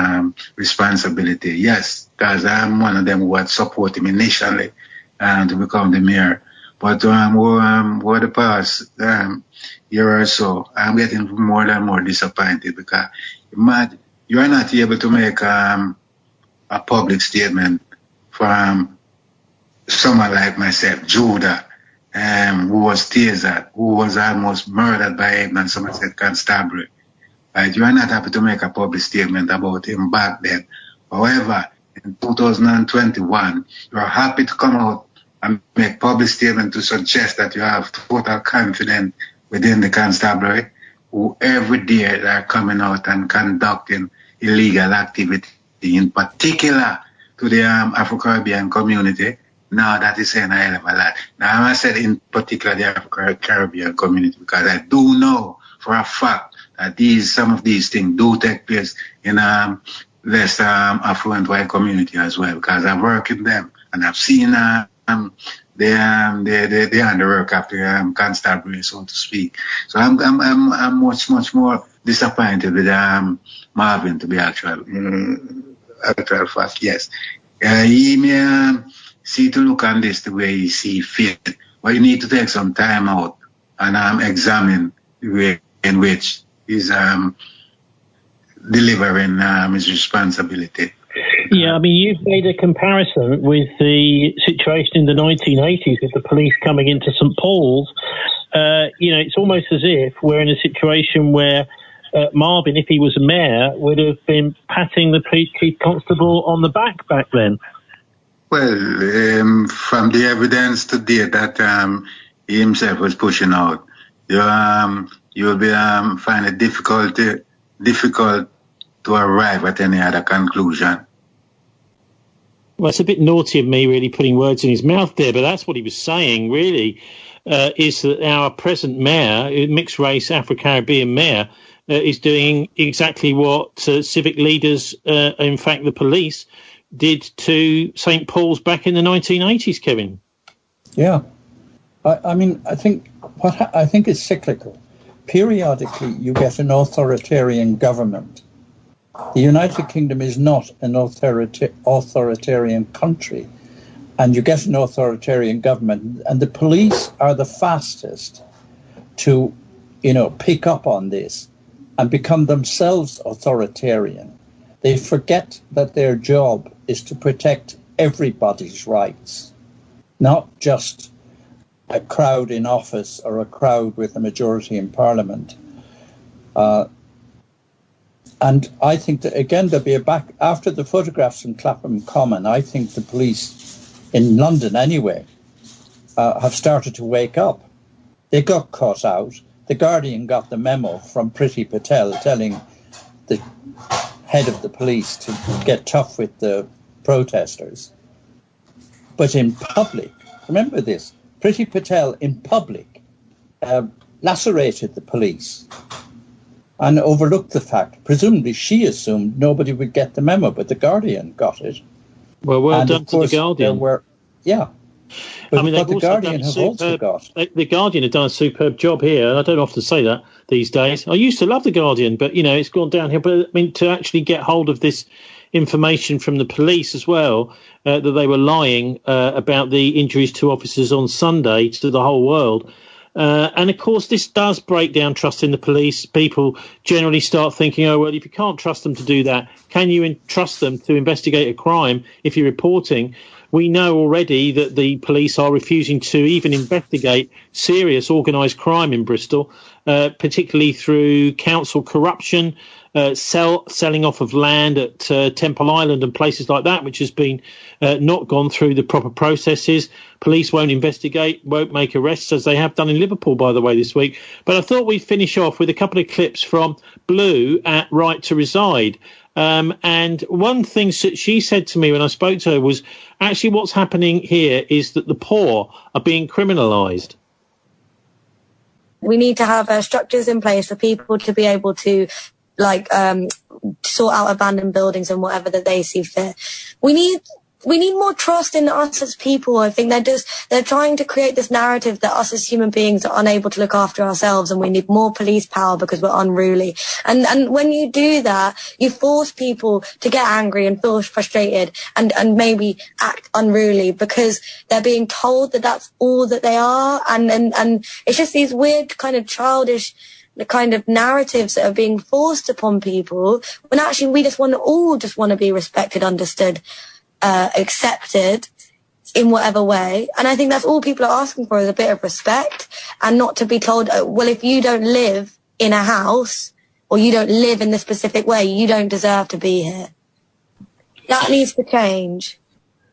responsibility. Yes, because I'm one of them who had supported him initially to become the mayor. But over the past year or so, I'm getting more and more disappointed, because you are not able to make a public statement from someone like myself, Judah, who was tasered, who was almost murdered by Edmund Somerset Constabulary. Right? You are not happy to make a public statement about him back then. However, in 2021, you are happy to come out and make public statement to suggest that you have total confidence within the constabulary, who every day they are coming out and conducting illegal activity, in particular to the Afro-Caribbean community. Now that is saying a hell of a lot. Now I said in particular the Afro-Caribbean community, because I do know for a fact that some of these things do take place in less affluent white community as well, because I work in them and I've seen they on the work of the constabulary, so to speak. So I'm much more disappointed with Marvin, to be actual fact. Yes, he may see to look on this the way he see fit, but you need to take some time out and examine the way in which he's delivering his responsibility. Yeah, I mean, you've made a comparison with the situation in the 1980s with the police coming into St Paul's. It's almost as if we're in a situation where Marvin, if he was a mayor, would have been patting the chief constable on the back then. Well, from the evidence today that he himself was pushing out, you'll be find it difficult to arrive at any other conclusion. Well, it's a bit naughty of me really putting words in his mouth there, but that's what he was saying really, is that our present mayor, mixed-race Afro-Caribbean mayor, is doing exactly what civic leaders, in fact the police, did to St Paul's back in the 1980s, Kevin. Yeah. I think it's cyclical. Periodically, you get an authoritarian government. The United Kingdom is not an authoritarian country, and you get an authoritarian government, and the police are the fastest to, pick up on this and become themselves authoritarian. They forget that their job is to protect everybody's rights, not just a crowd in office or a crowd with a majority in Parliament. And I think that, again, there'll be after the photographs in Clapham Common, I think the police in London anyway have started to wake up. They got caught out. The Guardian got the memo from Priti Patel telling the head of the police to get tough with the protesters. But in public, remember this, Priti Patel in public lacerated the police. and overlooked the fact. Presumably she assumed nobody would get the memo, but the Guardian got it. Well done to the Guardian. But the Guardian have also got. The Guardian have done a superb job here, and I don't often say that these days. I used to love the Guardian, but, it's gone downhill. But, I mean, to actually get hold of this information from the police as well, that they were lying about the injuries to officers on Sunday to the whole world. And, of course, this does break down trust in the police. People generally start thinking, oh, well, if you can't trust them to do that, can you trust them to investigate a crime if you're reporting? We know already that the police are refusing to even investigate serious organised crime in Bristol, particularly through council corruption, selling off of land at Temple Island and places like that, which has been not gone through the proper processes. Police won't investigate, won't make arrests, as they have done in Liverpool, by the way, this week. But I thought we'd finish off with a couple of clips from Blue at Right to Reside. And one thing that she said to me when I spoke to her was, actually what's happening here is that the poor are being criminalised. We need to have structures in place for people to be able to sort out abandoned buildings and whatever that they see fit. We need more trust in us as people. I think they're trying to create this narrative that us as human beings are unable to look after ourselves, and we need more police power because we're unruly. And when you do that, you force people to get angry and feel frustrated and maybe act unruly because they're being told that that's all that they are. And it's just these weird kind of childish the kind of narratives that are being forced upon people, when actually we just want to be respected, understood, accepted in whatever way. And I think that's all people are asking for, is a bit of respect, and not to be told, well, if you don't live in a house or you don't live in this specific way, you don't deserve to be here. That needs to change.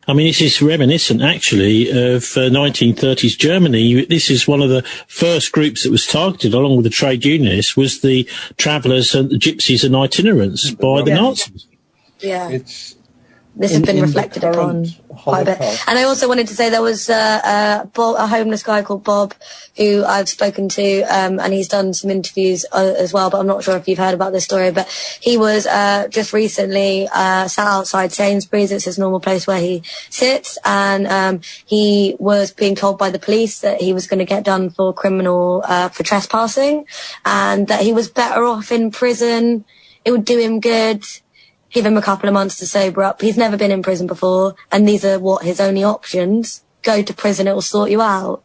I mean, this is reminiscent, actually, of 1930s Germany. This is one of the first groups that was targeted, along with the trade unionists, was the travellers and the gypsies and itinerants by the Nazis. Yeah. This has been reflected upon quite a bit. And I also wanted to say there was a homeless guy called Bob who I've spoken to, and he's done some interviews as well, but I'm not sure if you've heard about this story. But he was just recently sat outside Sainsbury's. It's his normal place where he sits, and he was being told by the police that he was going to get done for for trespassing, and that he was better off in prison. It would do him good. Give him a couple of months to sober up. He's never been in prison before, and these are his only options. Go to prison, it will sort you out.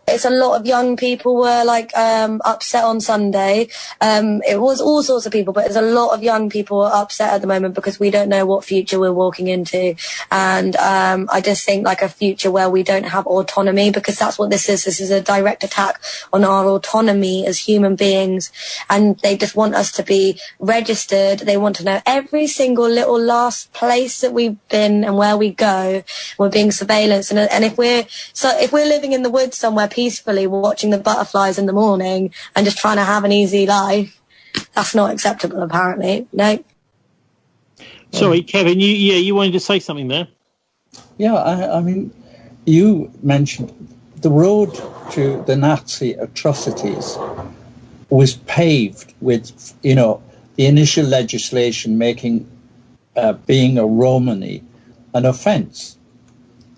It's a lot of young people were upset on Sunday. It was all sorts of people, but there's a lot of young people upset at the moment because we don't know what future we're walking into. And I just think a future where we don't have autonomy, because that's what this is. This is a direct attack on our autonomy as human beings. And they just want us to be registered. They want to know every single little last place that we've been and where we go. We're being surveillanced. And if we're living in the woods somewhere peacefully, watching the butterflies in the morning and just trying to have an easy life, that's not acceptable, apparently. No. Sorry, Kevin, you wanted to say something there? Yeah, I mean, you mentioned the road to the Nazi atrocities was paved with, the initial legislation making being a Romani an offence.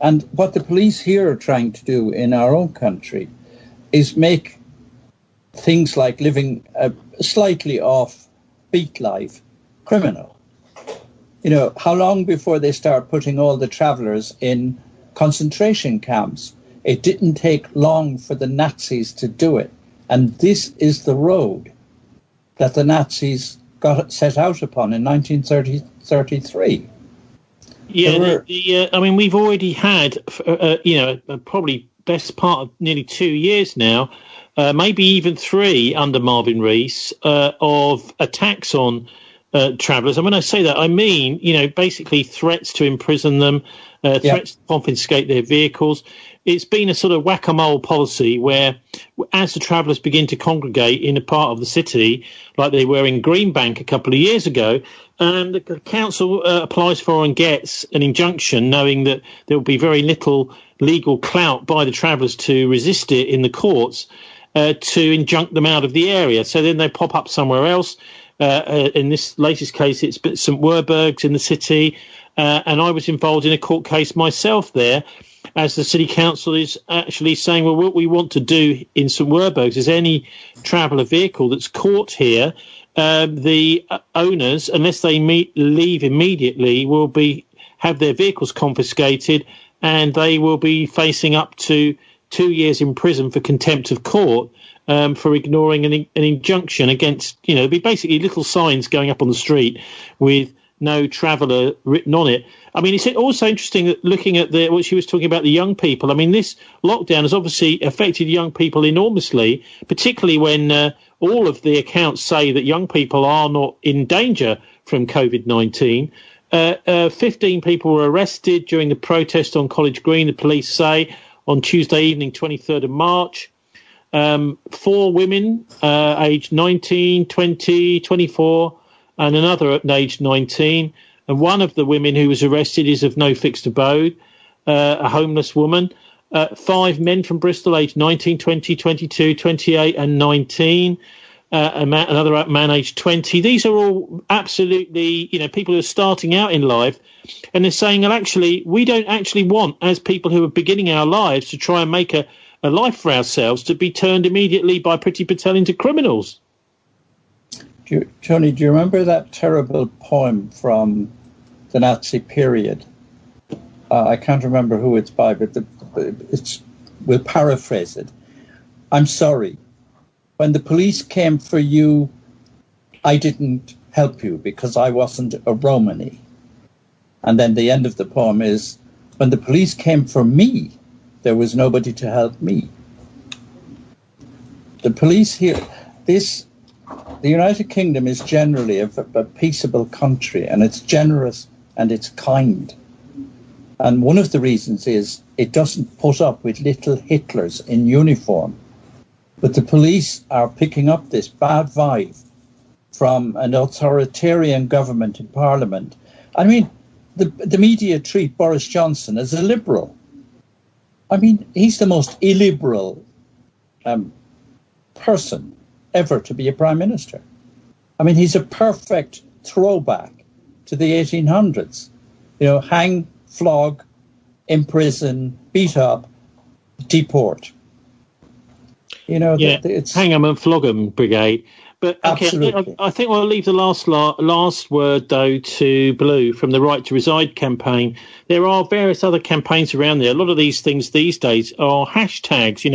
And what the police here are trying to do in our own country is make things like living a slightly off-beat life criminal. How long before they start putting all the travellers in concentration camps? It didn't take long for the Nazis to do it. And this is the road that the Nazis got set out upon in 1933. Yeah, we've already had, probably best part of nearly 2 years now, maybe even 3 under Marvin Rees, of attacks on travellers. And when I say that, I mean, basically threats to imprison them, threats to confiscate their vehicles. It's been a sort of whack-a-mole policy where, as the travellers begin to congregate in a part of the city, like they were in Greenbank a couple of years ago, the council applies for and gets an injunction, knowing that there will be very little legal clout by the travellers to resist it in the courts. to injunct them out of the area. So then they pop up somewhere else. In this latest case, it's St Werburgh's in the city. And I was involved in a court case myself there, as the city council is actually saying, well, what we want to do in St Werburgh's is any traveller vehicle that's caught here, the owners, unless they leave immediately, will have their vehicles confiscated, and they will be facing up to 2 years in prison for contempt of court for ignoring an injunction against, there'll be basically little signs going up on the street with no traveller written on it. I mean, it's also interesting that looking at what she was talking about, the young people. I mean, this lockdown has obviously affected young people enormously, particularly when all of the accounts say that young people are not in danger from COVID-19. 15 people were arrested during the protest on College Green, the police say, on Tuesday evening, 23rd of March. 4 women aged 19, 20, 24, and another at age 19. And one of the women who was arrested is of no fixed abode, a homeless woman. 5 men from Bristol, aged 19, 20, 22, 28 and 19. Another man aged 20. These are all absolutely, people who are starting out in life. And they're saying, well, actually, we don't actually want, as people who are beginning our lives, to try and make a life for ourselves, to be turned immediately by Priti Patel into criminals. Tony, do you remember that terrible poem from the Nazi period? I can't remember who it's by, but we'll paraphrase it. I'm sorry. When the police came for you, I didn't help you because I wasn't a Romany. And then the end of the poem is, when the police came for me, there was nobody to help me. The police here, the United Kingdom is generally a peaceable country, and it's generous and it's kind. And one of the reasons is it doesn't put up with little Hitlers in uniform. But the police are picking up this bad vibe from an authoritarian government in Parliament. I mean, the media treat Boris Johnson as a liberal. I mean, he's the most illiberal person ever to be a prime minister. I mean, he's a perfect throwback to the 1800s. Hang, flog, imprison, beat up, deport. It's hang 'em and flog 'em brigade. But okay, I think we'll leave the last word, though, to Blue from the Right to Reside campaign. There are various other campaigns around there. A lot of these things these days are hashtags,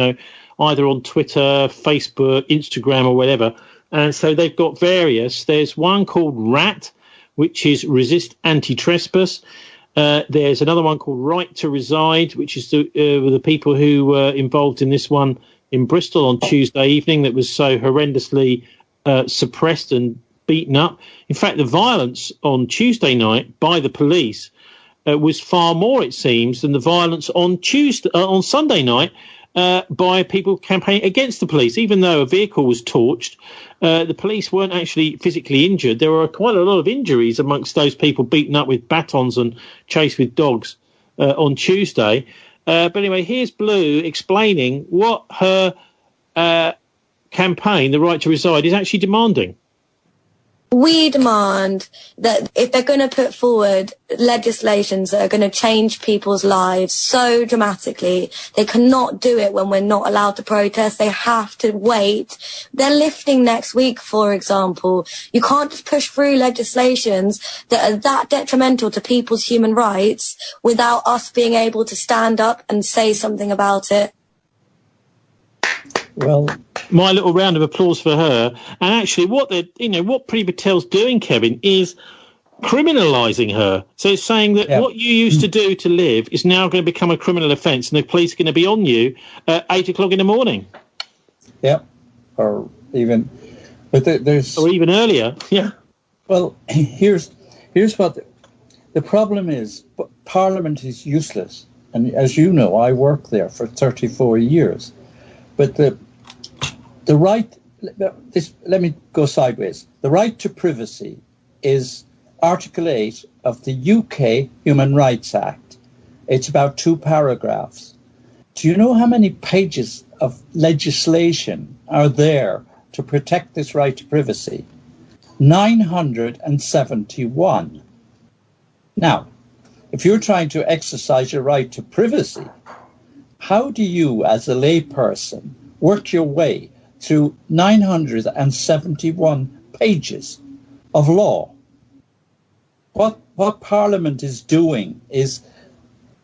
either on Twitter, Facebook, Instagram or whatever. And so they've got various. There's one called RAT, which is Resist Anti-Trespass. There's another one called Right to Reside, which is the people who were involved in this one in Bristol on Tuesday evening that was so horrendously suppressed and beaten up. In fact, the violence on Tuesday night by the police was far more, it seems, than the violence on Sunday night by people campaigning against the police. Even though a vehicle was torched, the police weren't actually physically injured. There were quite a lot of injuries amongst those people beaten up with batons and chased with dogs on Tuesday. But anyway, here's Blue explaining what her campaign, the Right to Reside, is actually demanding. We demand that if they're going to put forward legislations that are going to change people's lives so dramatically, they cannot do it when we're not allowed to protest. They have to wait. They're lifting next week, for example. You can't just push through legislations that are that detrimental to people's human rights without us being able to stand up and say something about it. Well, my little round of applause for her. And actually, what Priti Patel's doing, Kevin, is criminalising her. So it's saying that what you used to do to live is now going to become a criminal offence, and the police are going to be on you at 8 o'clock in the morning. Yeah, or even earlier. Yeah. Well, here's what the problem is. Parliament is useless, and as you know, I worked there for 34 years. But the right, let me go sideways. The right to privacy is Article 8 of the UK Human Rights Act. It's about 2 paragraphs. Do you know how many pages of legislation are there to protect this right to privacy? 971. Now, if you're trying to exercise your right to privacy, how do you, as a layperson, work your way through 971 pages of law? What Parliament is doing is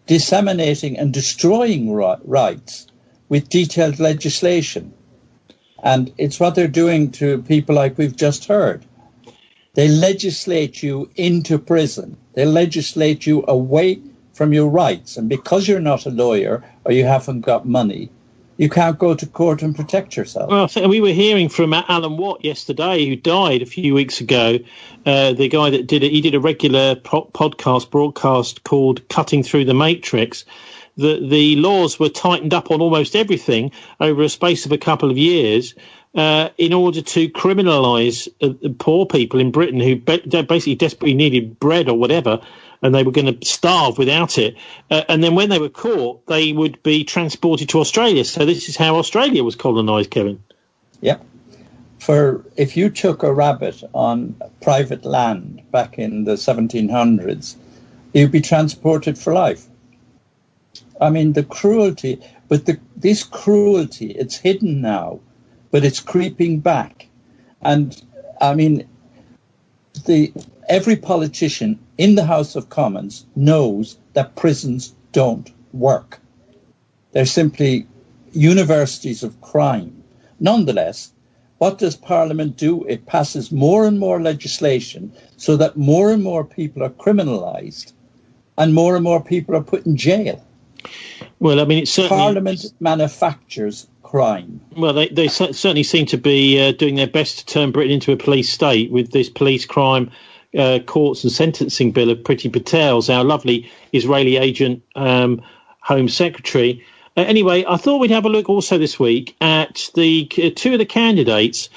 disseminating and destroying rights with detailed legislation. And it's what they're doing to people like we've just heard. They legislate you into prison. They legislate you away from your rights. And because you're not a lawyer or you haven't got money, you can't go to court and protect yourself. Well, I think we were hearing from Alan Watt yesterday, who died a few weeks ago. The guy that did it, he did a regular broadcast called Cutting Through the Matrix. The laws were tightened up on almost everything over a space of a couple of years in order to criminalise poor people in Britain who basically desperately needed bread or whatever, and they were going to starve without it. And then when they were caught, they would be transported to Australia. So this is how Australia was colonised, Kevin. Yep. If you took a rabbit on private land back in the 1700s, you'd be transported for life. I mean, the cruelty, but this cruelty, it's hidden now, but it's creeping back. And I mean, every politician in the House of Commons knows that prisons don't work. They're simply universities of crime. Nonetheless, what does Parliament do? It passes more and more legislation so that more and more people are criminalised and more people are put in jail. Well, I mean, it's certainly... Parliament manufactures crime. Well, they certainly seem to be doing their best to turn Britain into a police state with this police crime courts and sentencing bill of Priti Patel, our lovely Israeli agent Home Secretary. Anyway, I thought we'd have a look also this week at the two of the candidates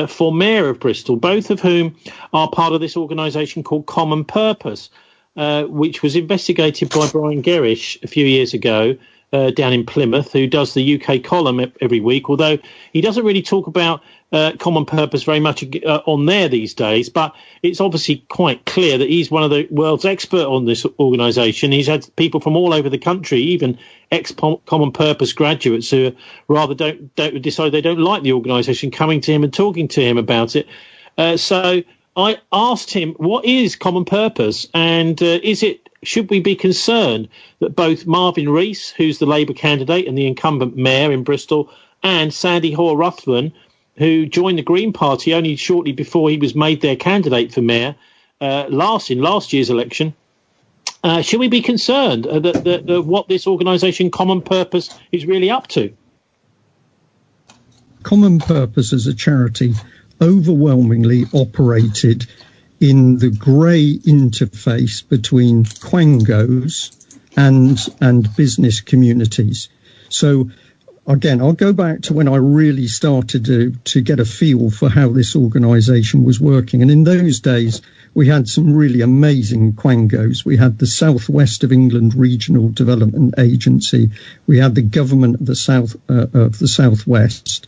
for Mayor of Bristol, both of whom are part of this organisation called Common Purpose, which was investigated by Brian Gerrish a few years ago down in Plymouth, who does the UK column every week, although he doesn't really talk about Common Purpose very much on there these days. But it's obviously quite clear that he's one of the world's expert on this organisation. He's had people from all over the country, even ex-Common Purpose graduates who rather don't decide they don't like the organisation, coming to him and talking to him about it. So I asked him, what is Common Purpose, and should we be concerned that both Marvin Rees, who's the Labour candidate and the incumbent mayor in Bristol, and Sandy Hoare-Ruthven, who joined the Green Party only shortly before he was made their candidate for mayor in last year's election, should we be concerned that what this organisation Common Purpose is really up to? Common Purpose as a charity overwhelmingly operated in the grey interface between quangos and business communities. So again, I'll go back to when I really started to get a feel for how this organisation was working. And in those days, we had some really amazing quangos. We had the South West of England Regional Development Agency. We had the government of the South West.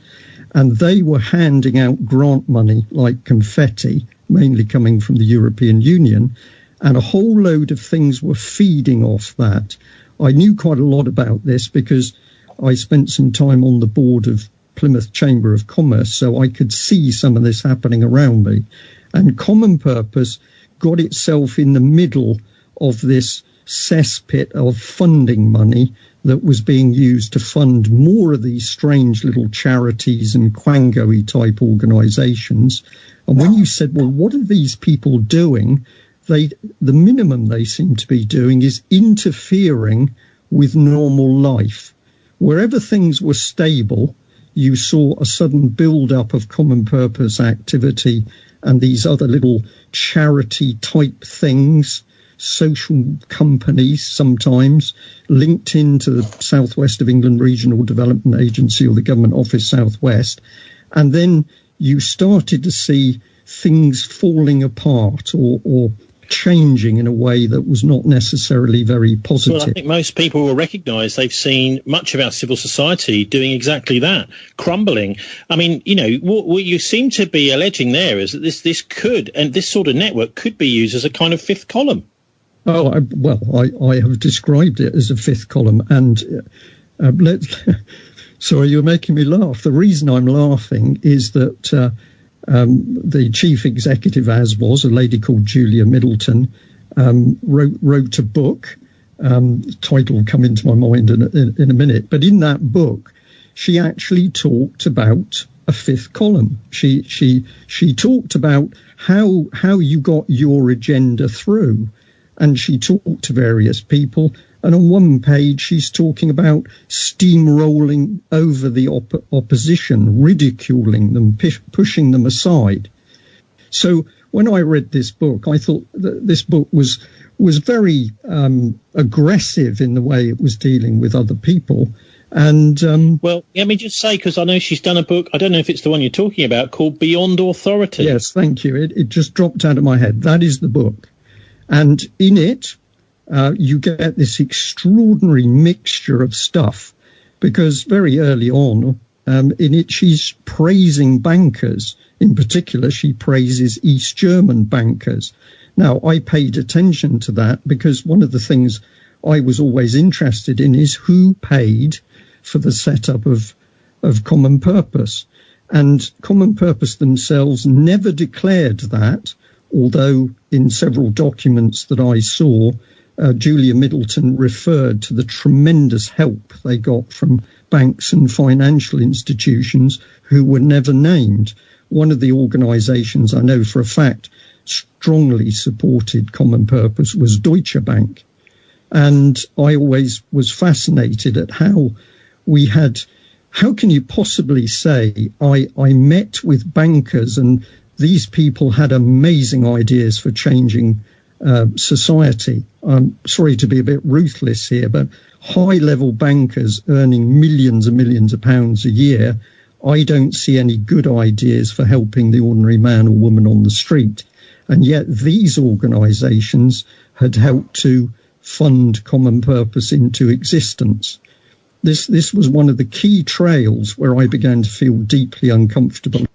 And they were handing out grant money like confetti, mainly coming from the European Union, and a whole load of things were feeding off that. I knew quite a lot about this because I spent some time on the board of Plymouth Chamber of Commerce, so I could see some of this happening around me. And Common Purpose got itself in the middle of this cesspit of funding money that was being used to fund more of these strange little charities and quango-y type organisations. And when you said, well, what are these people doing? The minimum they seem to be doing is interfering with normal life. Wherever things were stable, you saw a sudden build-up of common purpose activity and these other little charity type things, social companies sometimes linked into the South West of England Regional Development Agency or the Government Office South West. And then you started to see things falling apart or changing in a way that was not necessarily very positive. Well, I think most people will recognise they've seen much of our civil society doing exactly that, crumbling. I mean, you know, what you seem to be alleging there is that this could, and this sort of network could be used as a kind of fifth column. Oh, I have described it as a fifth column, and sorry, you're making me laugh. The reason I'm laughing is that the chief executive, as was a lady called Julia Middleton, wrote a book. Title will come into my mind in a minute. But in that book, she actually talked about a fifth column. She talked about how you got your agenda through, and she talked to various people. And on one page, she's talking about steamrolling over the opposition, ridiculing them, pushing them aside. So when I read this book, I thought that this book was very aggressive in the way it was dealing with other people. And well, let me just say, because I know she's done a book, I don't know if it's the one you're talking about, called Beyond Authority. Yes, thank you. It just dropped out of my head. That is the book. And in it, you get this extraordinary mixture of stuff, because very early on in it, she's praising bankers. In particular, she praises East German bankers. Now, I paid attention to that because one of the things I was always interested in is who paid for the setup of Common Purpose. And Common Purpose themselves never declared that, although in several documents that I saw, Julia Middleton referred to the tremendous help they got from banks and financial institutions who were never named. One of the organisations I know for a fact strongly supported Common Purpose was Deutsche Bank. And I always was fascinated at how can you possibly say, I met with bankers and these people had amazing ideas for changing society. I'm sorry to be a bit ruthless here, but high-level bankers earning millions and millions of pounds a year, I don't see any good ideas for helping the ordinary man or woman on the street. And yet these organisations had helped to fund Common Purpose into existence. This was one of the key trails where I began to feel deeply uncomfortable.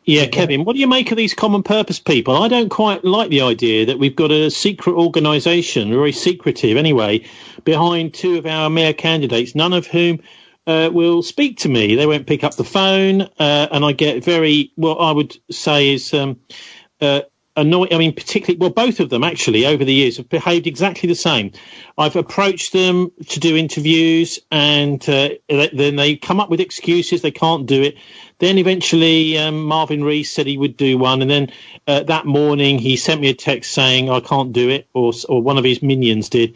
Yeah, Kevin, what do you make of these Common Purpose people? I don't quite like the idea that we've got a secret organisation, very secretive anyway, behind two of our mayor candidates, none of whom will speak to me. They won't pick up the phone, and I get very, what I would say is annoyed. I mean, particularly, well, both of them actually over the years have behaved exactly the same. I've approached them to do interviews, and then they come up with excuses. They can't do it. Then eventually Marvin Rees said he would do one. And then that morning he sent me a text saying I can't do it, or one of his minions did.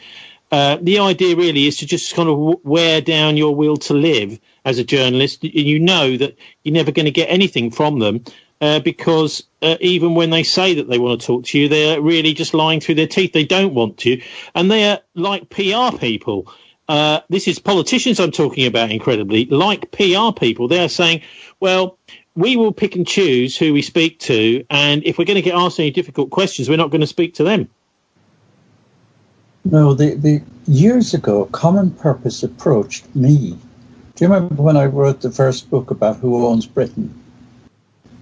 The idea really is to just kind of wear down your will to live as a journalist. You know that you're never going to get anything from them because even when they say that they want to talk to you, they're really just lying through their teeth. They don't want to. And they're like PR people. This is politicians I'm talking about, incredibly, like PR people. They're saying, well, we will pick and choose who we speak to, and if we're going to get asked any difficult questions, we're not going to speak to them. No, the years ago, Common Purpose approached me. Do you remember when I wrote the first book about who owns Britain?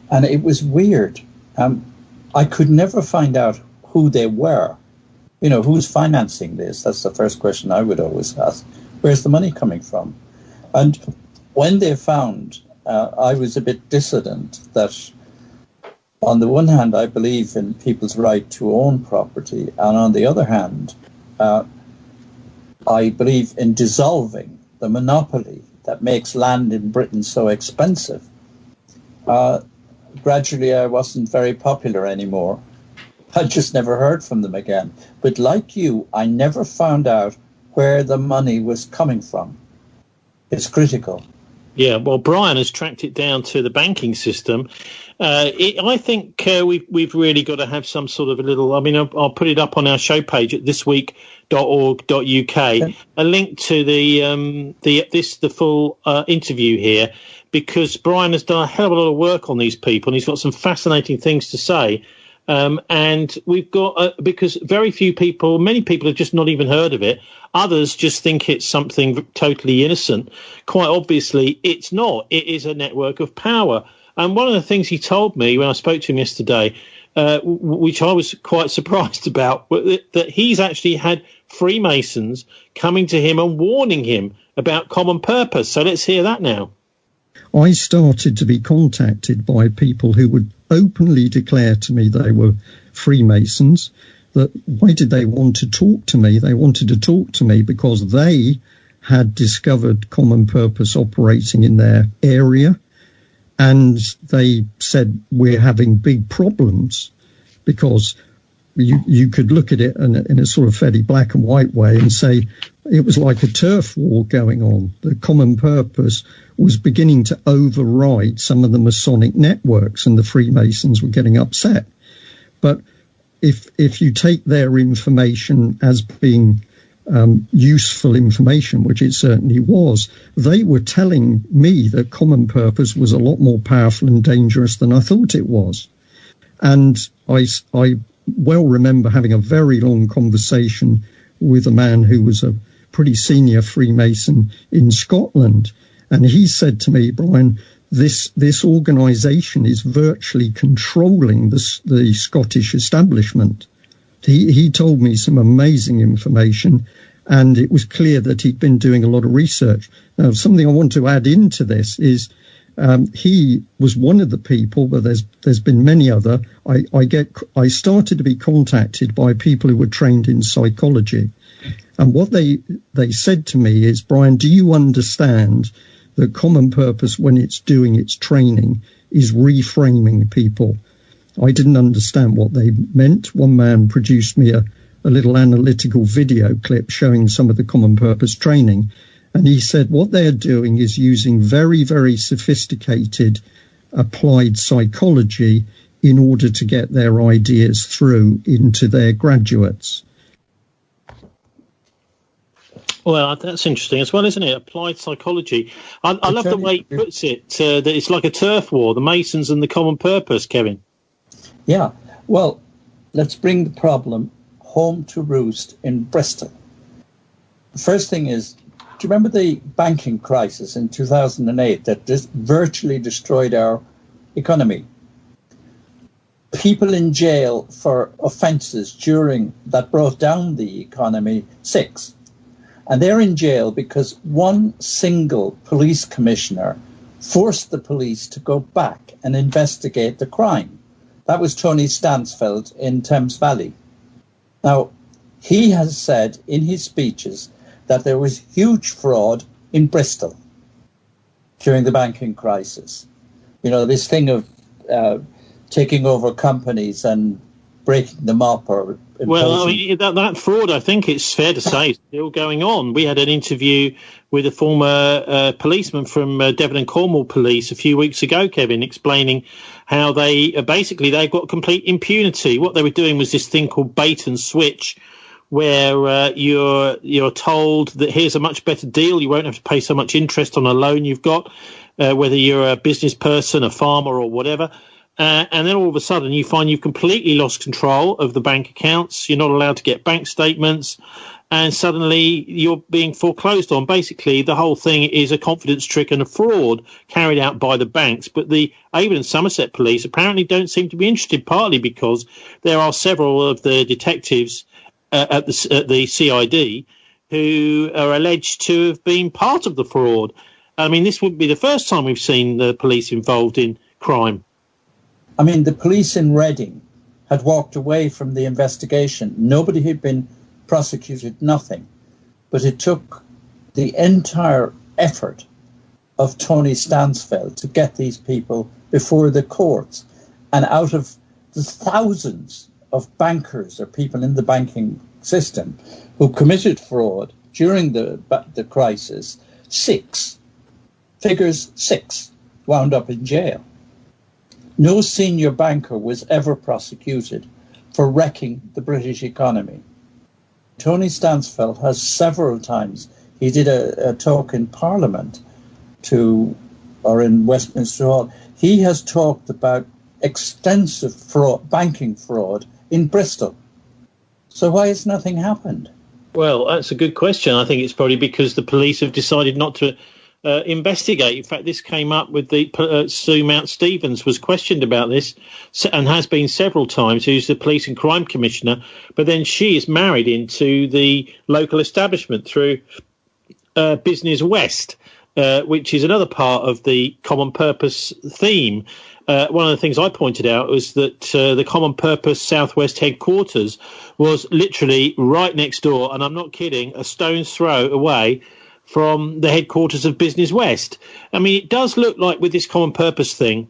And it was weird. I could never find out who they were. You know, who's financing this? That's the first question I would always ask. Where's the money coming from? And when they found, I was a bit dissident that on the one hand, I believe in people's right to own property. And on the other hand, I believe in dissolving the monopoly that makes land in Britain so expensive. Gradually, I wasn't very popular anymore. I just never heard from them again. But like you, I never found out where the money was coming from. It's critical. Yeah, well, Brian has tracked it down to the banking system. I think we've really got to have some sort of a little, I mean, I'll put it up on our show page at thisweek.org.uk, okay. A link to the full interview here, because Brian has done a hell of a lot of work on these people and he's got some fascinating things to say. And we've got, because very few people, many people have just not even heard of it. Others just think it's something totally innocent. Quite obviously, it's not. It is a network of power. And one of the things he told me when I spoke to him yesterday, which I was quite surprised about, that he's actually had Freemasons coming to him and warning him about common purpose. So let's hear that now. I started to be contacted by people who would openly declare to me they were Freemasons. That why did they want to talk to me? They wanted to talk to me because they had discovered common purpose operating in their area. And they said, we're having big problems, because you could look at it in a sort of fairly black and white way and say it was like a turf war going on. The common purpose was beginning to override some of the Masonic networks, and the Freemasons were getting upset. But if you take their information as being useful information, which it certainly was, they were telling me that common purpose was a lot more powerful and dangerous than I thought it was. And I well remember having a very long conversation with a man who was a pretty senior Freemason in Scotland. And he said to me, Brian, this organisation is virtually controlling the Scottish establishment. He told me some amazing information, and it was clear that he'd been doing a lot of research. Now, something I want to add into this is he was one of the people, but there's been many other. I started to be contacted by people who were trained in psychology, and what they said to me is, Brian, do you understand that common purpose, when it's doing its training, is reframing people? I didn't understand what they meant. One man produced me a little analytical video clip showing some of the common purpose training. And he said what they're doing is using very, very sophisticated applied psychology in order to get their ideas through into their graduates. Well, that's interesting as well, isn't it? Applied psychology. I love the way he puts it, that it's like a turf war, the Masons and the common purpose, Kevin. Yeah, well, let's bring the problem home to roost in Bristol. The first thing is, do you remember the banking crisis in 2008 that virtually destroyed our economy? People in jail for offences that brought down the economy, 6. And they're in jail because one single police commissioner forced the police to go back and investigate the crime. That was Tony Stansfeld in Thames Valley. Now, he has said in his speeches that there was huge fraud in Bristol during the banking crisis. You know, this thing of taking over companies and breaking them up or imposing. Well, I mean, that fraud, I think it's fair to say, is still going on. We had an interview with a former policeman from Devon and Cornwall Police a few weeks ago, Kevin, explaining how they've got complete impunity. What they were doing was this thing called bait and switch, where you're told that here's a much better deal. You won't have to pay so much interest on a loan you've got, whether you're a business person, a farmer, or whatever. And then all of a sudden you find you've completely lost control of the bank accounts. You're not allowed to get bank statements, and suddenly you're being foreclosed on. Basically, the whole thing is a confidence trick and a fraud carried out by the banks. But the Avon and Somerset police apparently don't seem to be interested, partly because there are several of the detectives at the CID who are alleged to have been part of the fraud. I mean, this wouldn't be the first time we've seen the police involved in crime. I mean, the police in Reading had walked away from the investigation. Nobody had been prosecuted, nothing. But it took the entire effort of Tony Stansfeld to get these people before the courts. And out of the thousands of bankers or people in the banking system who committed fraud during the crisis, 6 wound up in jail. No senior banker was ever prosecuted for wrecking the British economy. Tony Stansfeld has several times, he did a talk in Parliament or in Westminster Hall, he has talked about extensive fraud, banking fraud in Bristol. So why has nothing happened? Well, that's a good question. I think it's probably because the police have decided not to investigate. In fact, this came up with the Sue Mount Stevens was questioned about this and has been several times, who's the police and crime commissioner. But then she is married into the local establishment through Business West, which is another part of the common purpose theme. One of the things I pointed out was that the Common Purpose Southwest headquarters was literally right next door, and I'm not kidding, a stone's throw away from the headquarters of Business West. I mean, it does look like with this common purpose thing,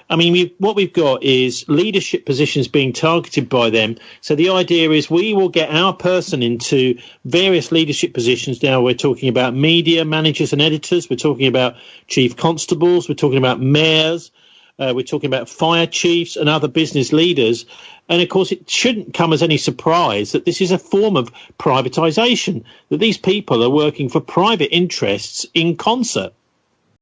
I mean, what we've got is leadership positions being targeted by them. So the idea is we will get our person into various leadership positions. Now we're talking about media managers and editors. We're talking about chief constables. We're talking about mayors. We're talking about fire chiefs and other business leaders. And, of course, it shouldn't come as any surprise that this is a form of privatisation, that these people are working for private interests in concert.